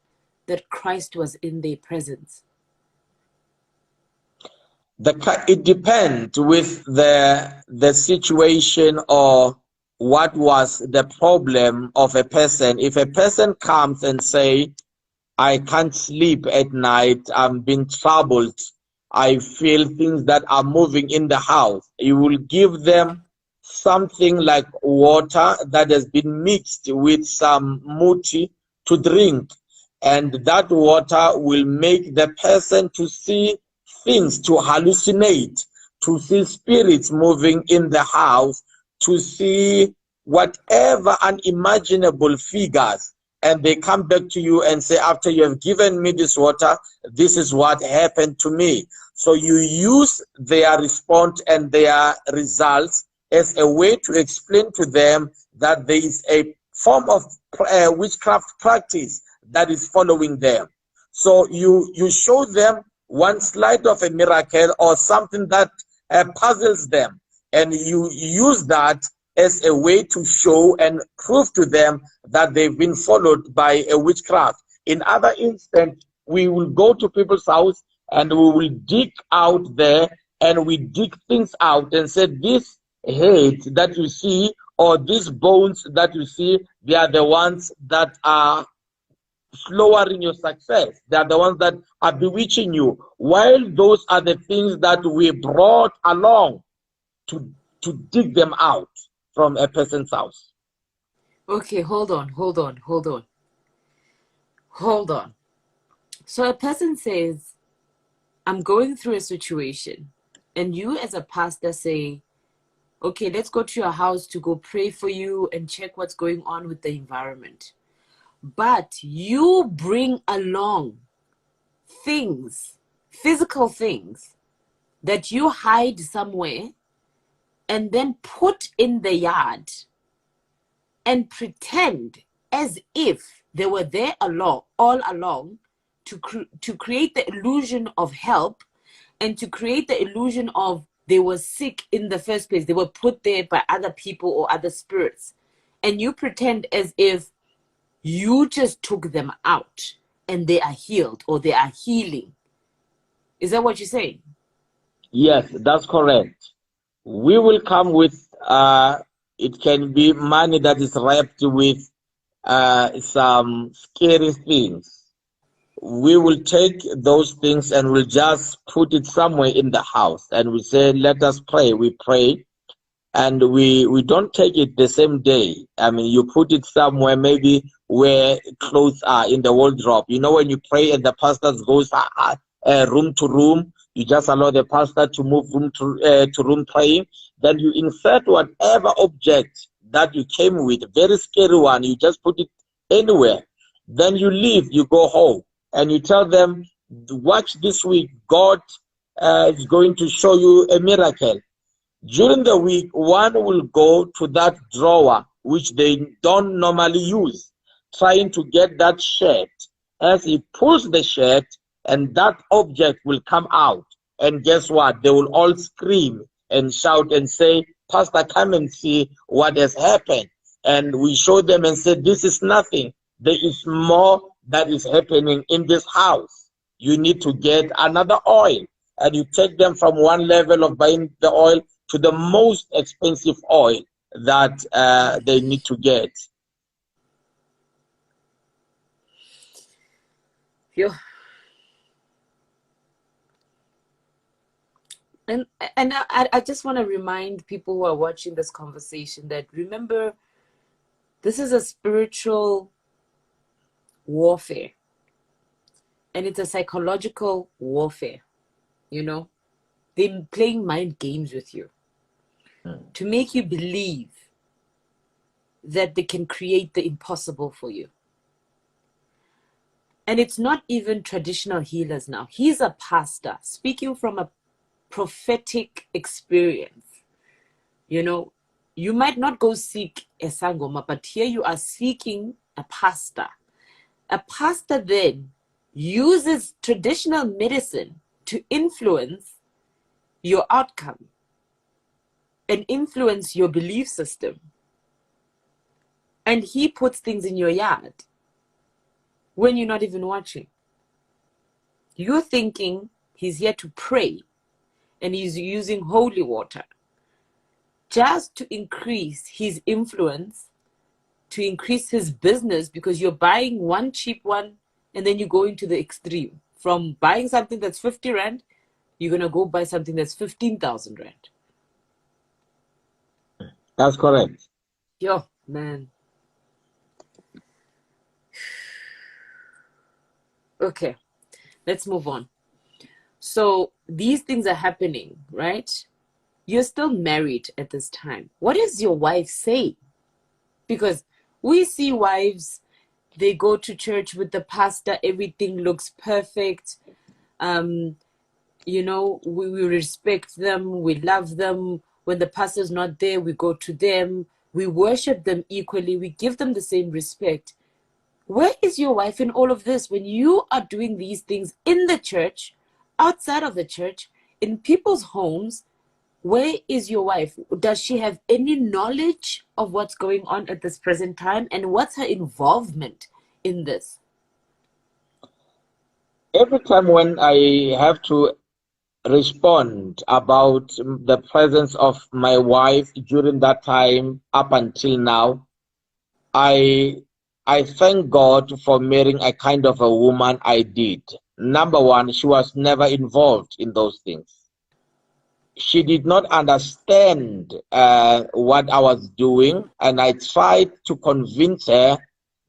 that Christ was in their presence? It depends with the situation or what was the problem of a person. If a person comes and say, I can't sleep at night, I'm being troubled, I feel things that are moving in the house, you will give them something like water that has been mixed with some muti to drink, and that water will make the person to see things, to hallucinate, to see spirits moving in the house, to see whatever unimaginable figures, and they come back to you and say, after you have given me this water, this is what happened to me. So you use their response and their results as a way to explain to them that there is a form of witchcraft practice that is following them. So you show them one slide of a miracle or something that puzzles them, and you use that as a way to show and prove to them that they've been followed by a witchcraft. In other instances, we will go to people's house and we will dig out there, and we dig things out and say, this head that you see or these bones that you see, they are the ones that are slowing your success. They are the ones that are bewitching you, while those are the things that we brought along to dig them out from a person's house. Okay, hold on. So a person says, I'm going through a situation, and you as a pastor say, okay, let's go to your house to go pray for you and check what's going on with the environment. But you bring along things, physical things, that you hide somewhere and then put in the yard and pretend as if they were there all along to create the illusion of help and to create the illusion of they were sick in the first place. They were put there by other people or other spirits. And you pretend as if you just took them out and they are healed or they are healing. Is that what you're saying? Yes, that's correct. We will come with, it can be money that is wrapped with some scary things. We will take those things and we'll just put it somewhere in the house, and we say, let us pray. We pray, and we don't take it the same day. I mean, you put it somewhere, maybe where clothes are in the wardrobe. You know, when you pray and the pastor goes room to room, you just allow the pastor to move room to room praying. Then you insert whatever object that you came with, very scary one, you just put it anywhere. Then you leave, you go home, and you tell them, watch this week, God is going to show you a miracle. During the week, one will go to that drawer, which they don't normally use, trying to get that shirt. As he pulls the shirt, and that object will come out. And guess what? They will all scream and shout and say, Pastor, come and see what has happened. And we show them and say, this is nothing. There is more that is happening in this house. You need to get another oil. And you take them from one level of buying the oil to the most expensive oil that they need to get. Phew. And I just want to remind people who are watching this conversation that, remember, this is a spiritual warfare, and it's a psychological warfare. You know, they're playing mind games with you to make you believe that they can create the impossible for you. And it's not even traditional healers now. He's a pastor speaking from a prophetic experience. You know, you might not go seek a sangoma, but here you are seeking a pastor. A pastor then uses traditional medicine to influence your outcome and influence your belief system. And he puts things in your yard when you're not even watching. You're thinking he's here to pray, and he's using holy water just to increase his influence, to increase his business, because you're buying one cheap one and then you go into the extreme. From buying something that's 50 Rand, you're going to go buy something that's 15,000 Rand. That's correct. Yo, man. Okay, let's move on. So these things are happening, right? You're still married at this time. What does your wife say? Because we see wives, they go to church with the pastor, everything looks perfect. You know, we respect them, we love them. When the pastor's not there, we go to them, we worship them equally, we give them the same respect. Where is your wife in all of this when you are doing these things in the church, outside of the church, in people's homes? Where is your wife? Does she have any knowledge of what's going on at this present time? And what's her involvement in this? Every time when I have to respond about the presence of my wife during that time up until now, I thank God for marrying a kind of a woman I did. Number one, she was never involved in those things. She did not understand what I was doing, and I tried to convince her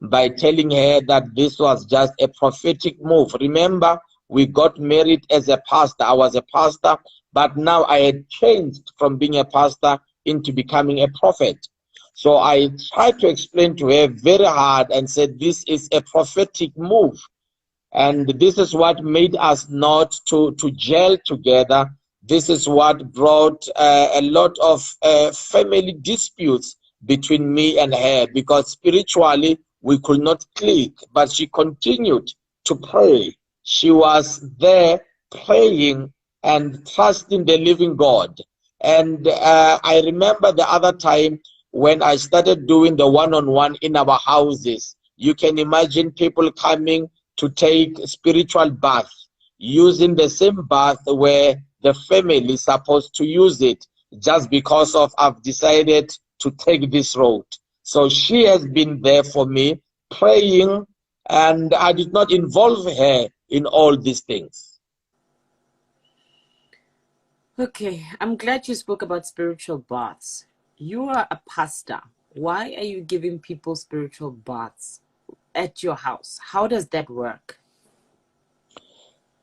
by telling her that this was just a prophetic move. Remember, we got married as a pastor. I was a pastor, but now I had changed from being a pastor into becoming a prophet. So I tried to explain to her very hard and said, this is a prophetic move. And this is what made us not to gel together. This is what brought a lot of family disputes between me and her, because spiritually we could not click, but she continued to pray. She was there praying and trusting the living God. And I remember the other time when I started doing the one-on-one in our houses. You can imagine people coming to take spiritual bath, using the same bath where the family is supposed to use it, just because of I've decided to take this road. So she has been there for me, praying, and I did not involve her in all these things. Okay, I'm glad you spoke about spiritual baths. You are a pastor. Why are you giving people spiritual baths at your house? How does that work?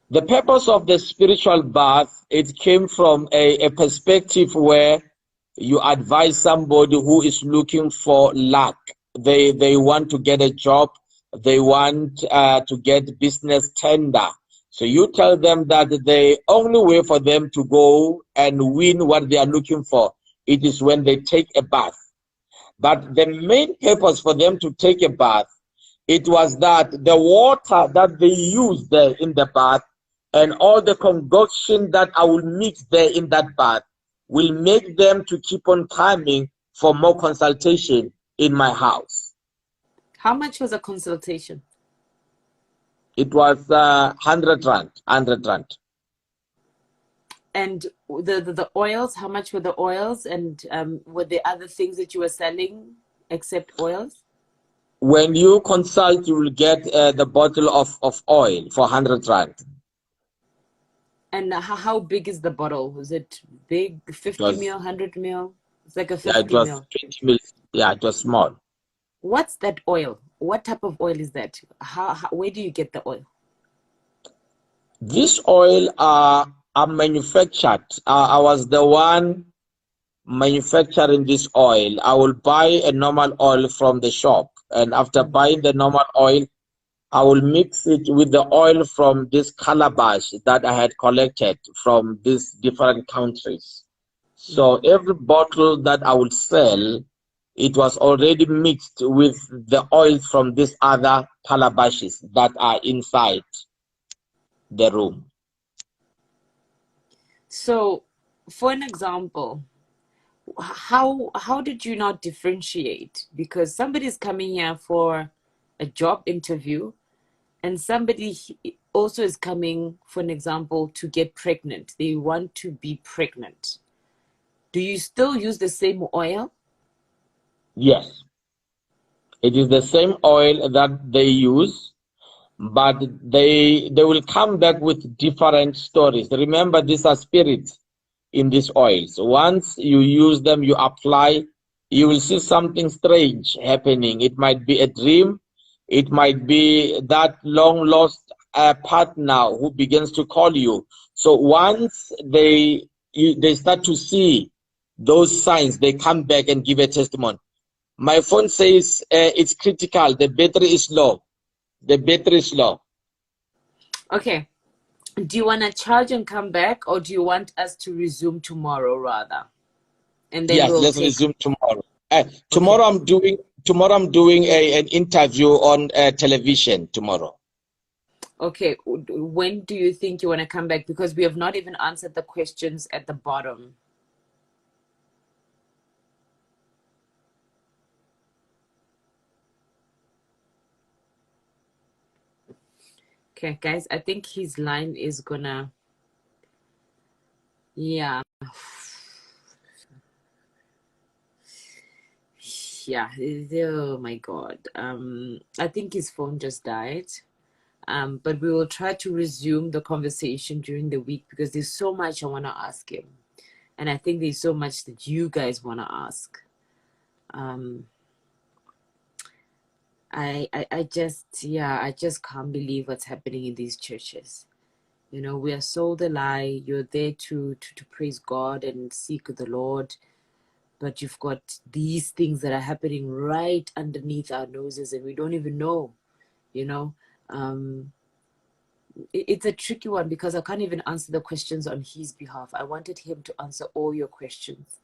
The purpose of the spiritual bath, it came from a perspective where you advise somebody who is looking for luck. They want to get a job. They want to get business tender. So you tell them that the only way for them to go and win what they are looking for, it is when they take a bath. But the main purpose for them to take a bath, it was that the water that they use there in the bath and all the concoction that I will mix there in that bath will make them to keep on coming for more consultation in my house. How much was a consultation? It was 100 rand, 100 rand. And the oils, how much were the oils? And were there other things that you were selling except oils? When you consult, you will get the bottle of oil for 100 rand. And how big is the bottle? Was it big, 50 mil, 100 mil? It's like a 50 yeah, it was mil. 20 mil. Yeah, it was small. What's that oil? What type of oil is that? Where do you get the oil? This oil are manufactured. I was the one manufacturing this oil. I will buy a normal oil from the shop, and after buying the normal oil, I will mix it with the oil from this calabash that I had collected from these different countries. So every bottle that I will sell, it was already mixed with the oil from these other calabashes that are inside the room. So, for an example, how did you not differentiate? Because somebody's coming here for a job interview, and somebody also is coming, for an example, to get pregnant. They want to be pregnant. Do you still use the same oil? Yes, it is the same oil that they use, but they will come back with different stories. Remember, these are spirits in these oils. Once you use them, you apply, you will see something strange happening. It might be a dream. It might be that long lost a partner who begins to call you. So once they start to see those signs, they come back and give a testimony. My phone says it's critical. The battery is low. The battery is low. Okay. Do you want to charge and come back, or do you want us to resume tomorrow rather? And then Yes, we'll let's take. resume tomorrow. Tomorrow I'm doing an interview on television tomorrow. Okay. When do you think you want to come back? Because we have not even answered the questions at the bottom. Okay, guys, I think his line is gonna, yeah. Yeah, oh my God. I think his phone just died. But we will try to resume the conversation during the week because there's so much I want to ask him. And I think there's so much that you guys want to ask. I just can't believe what's happening in these churches. You know, we are sold a lie. You're there to praise God and seek the Lord. But you've got these things that are happening right underneath our noses and we don't even know, you know. It's a tricky one because I can't even answer the questions on his behalf. I wanted him to answer all your questions.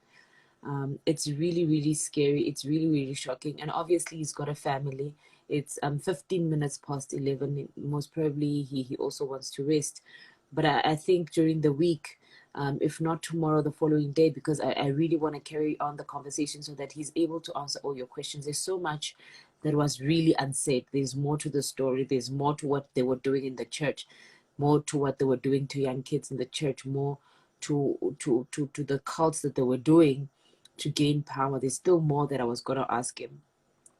It's really, really scary. It's really, really shocking. And obviously he's got a family. It's 15 minutes past 11. Most probably he also wants to rest. But I think during the week, if not tomorrow, the following day, because I really want to carry on the conversation so that he's able to answer all your questions. There's so much that was really unsaid. There's more to the story. There's more to what they were doing in the church, more to what they were doing to young kids in the church, more to the cults that they were doing to gain power. There's still more that I was going to ask him.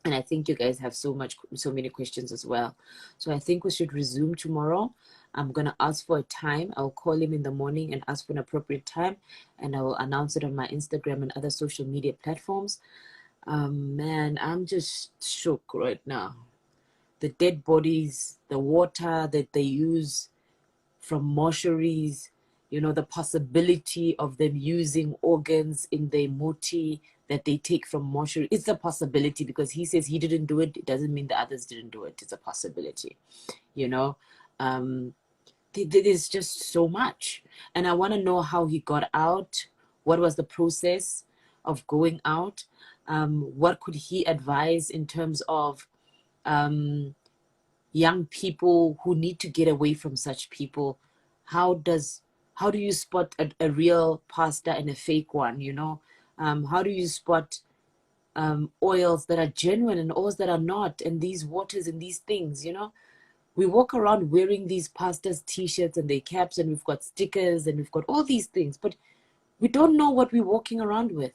And I think you guys have so many questions as well. So I think we should resume tomorrow. I'm going to ask for a time. I'll call him in the morning and ask for an appropriate time. And I will announce it on my Instagram and other social media platforms. Man, I'm just shook right now. The dead bodies, the water that they use from mortuaries, you know, the possibility of them using organs in their muti that they take from mortuary. It's a possibility because he says he didn't do it. It doesn't mean the others didn't do it. It's a possibility, you know. There's just so much. And I want to know how he got out. What was the process of going out? What could he advise in terms of young people who need to get away from such people? How do you spot a real pastor and a fake one, you know? How do you spot oils that are genuine and oils that are not, and these waters and these things, you know? We walk around wearing these pastors' t-shirts and their caps, and we've got stickers and we've got all these things, but we don't know what we're walking around with.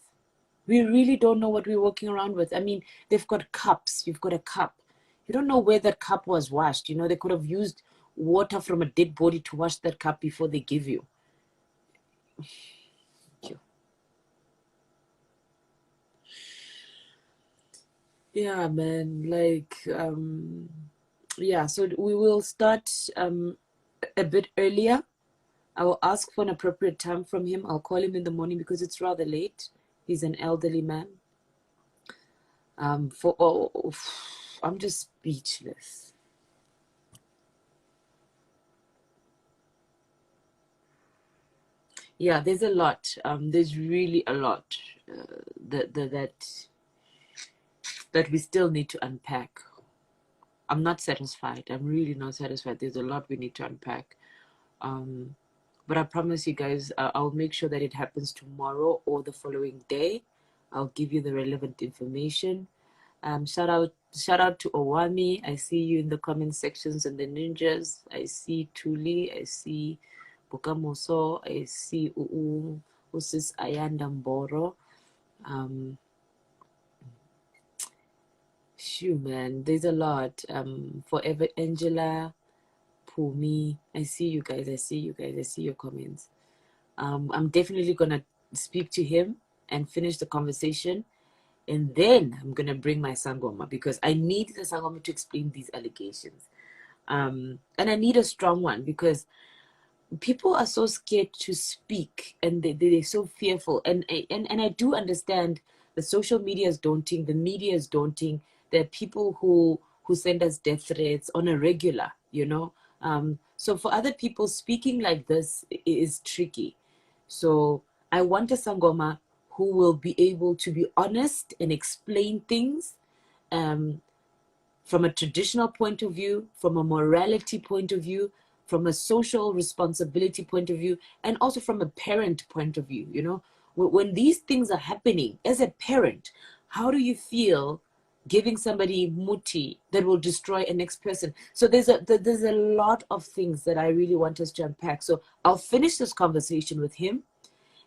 We really don't know what we're walking around with. I mean, they've got cups. You've got a cup. You don't know where that cup was washed. You know, they could have used water from a dead body to wash that cup before they give you. Thank you. Yeah, man. Like, yeah, so we will start a bit earlier. I will ask for an appropriate time from him. I'll call him in the morning because it's rather late. He's an elderly man. I'm just speechless. Yeah, there's a lot. There's really a lot that we still need to unpack. I'm not satisfied. I'm really not satisfied. There's a lot we need to unpack. But I promise you guys, I'll make sure that it happens tomorrow or the following day. I'll give you the relevant information. Shout out to Owami. I see you in the comment sections and the ninjas. I see Tuli. I see Bukamoso. I see Usis Ayanda Mboro. Shoo, man, there's a lot. Forever Angela, Pumi. I see you guys. I see you guys. I see your comments. I'm definitely gonna speak to him and finish the conversation, and then I'm gonna bring my sangoma because I need the sangoma to explain these allegations. And I need a strong one, because people are so scared to speak, and they're so fearful. And I do understand the social media is daunting, the media is daunting. There are people who send us death threats on a regular, you know. So for other people, speaking like this is tricky. So I want a Sangoma who will be able to be honest and explain things, from a traditional point of view, from a morality point of view, from a social responsibility point of view, and also from a parent point of view. You know, when these things are happening, as a parent, how do you feel giving somebody muti that will destroy a next person? So there's a lot of things that I really want us to unpack. So I'll finish this conversation with him,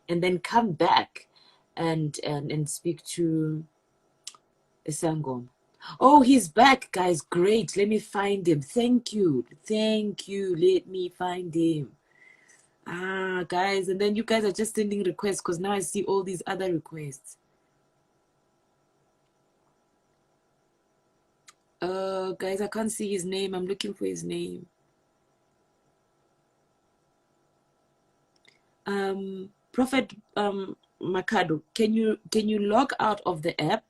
and then come back and speak to Isangom. Oh, he's back, guys. Great. Let me find him. Thank you. Thank you. Let me find him. Guys. And then you guys are just sending requests, because now I see all these other requests. Guys, I can't see his name. I'm looking for his name. Prophet Makhado, can you log out of the app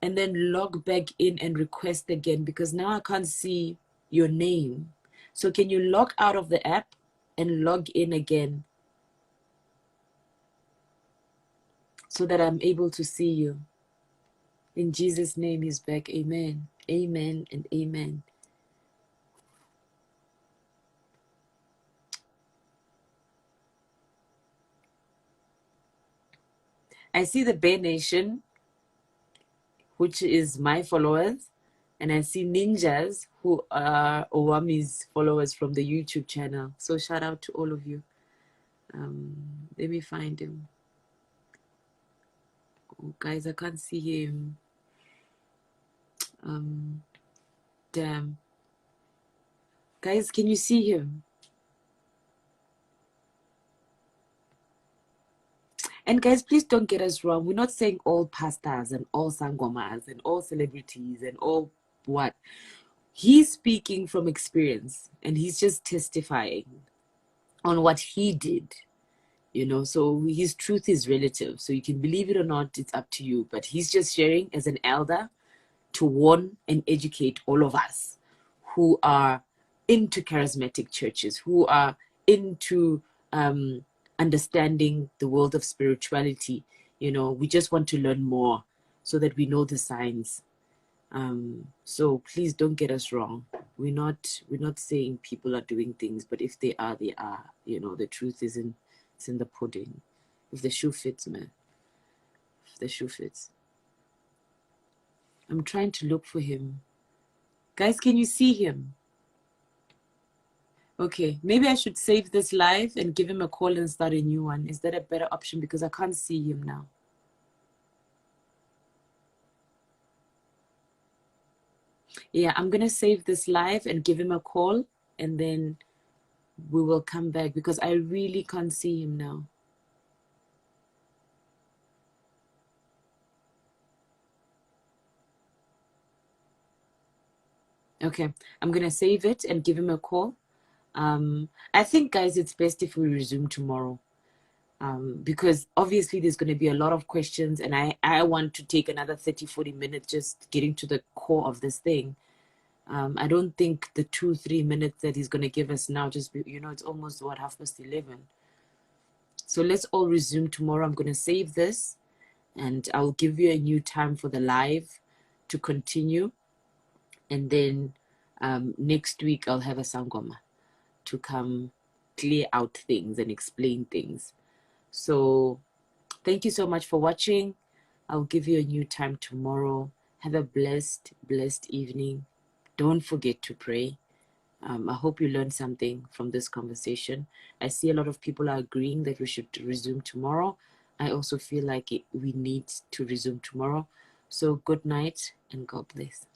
and then log back in and request again, because now I can't see your name. So can you log out of the app and log in again, so that I'm able to see you? In Jesus' name, he's back. Amen. Amen and amen. I see the Bay Nation, which is my followers, and I see ninjas who are Owami's followers from the YouTube channel. So shout out to all of you. Let me find him. Oh, guys, I can't see him. Damn. Guys, can you see him? And guys, please don't get us wrong. We're not saying all pastors and all sangomas and all celebrities and all what. He's speaking from experience, and he's just testifying on what he did. You know, so his truth is relative. So you can believe it or not, it's up to you. But he's just sharing as an elder to warn and educate all of us who are into charismatic churches, who are into understanding the world of spirituality. You know, we just want to learn more so that we know the signs. So please don't get us wrong. We're not saying people are doing things, but if they are, they are. You know, the truth is it's in the pudding. If the shoe fits, man. If the shoe fits. I'm trying to look for him. Guys, can you see him? Okay, maybe I should save this live and give him a call and start a new one. Is that a better option? Because I can't see him now. Yeah, I'm going to save this live and give him a call, and then we will come back, because I really can't see him now. Okay, I'm going to save it and give him a call. I think, guys, it's best if we resume tomorrow. Because obviously there's going to be a lot of questions, and I want to take another 30-40 minutes just getting to the core of this thing. I don't think the 2-3 minutes that he's going to give us now, just, you know, it's almost 11:30. So let's all resume tomorrow. I'm going to save this, and I'll give you a new time for the live to continue. And then next week I'll have a sangoma to come clear out things and explain things. So thank you so much for watching. I'll give you a new time tomorrow. Have a blessed evening. Don't forget to pray. I hope you learned something from this conversation. I see a lot of people are agreeing that we should resume tomorrow. I also feel like we need to resume tomorrow. So good night and God bless.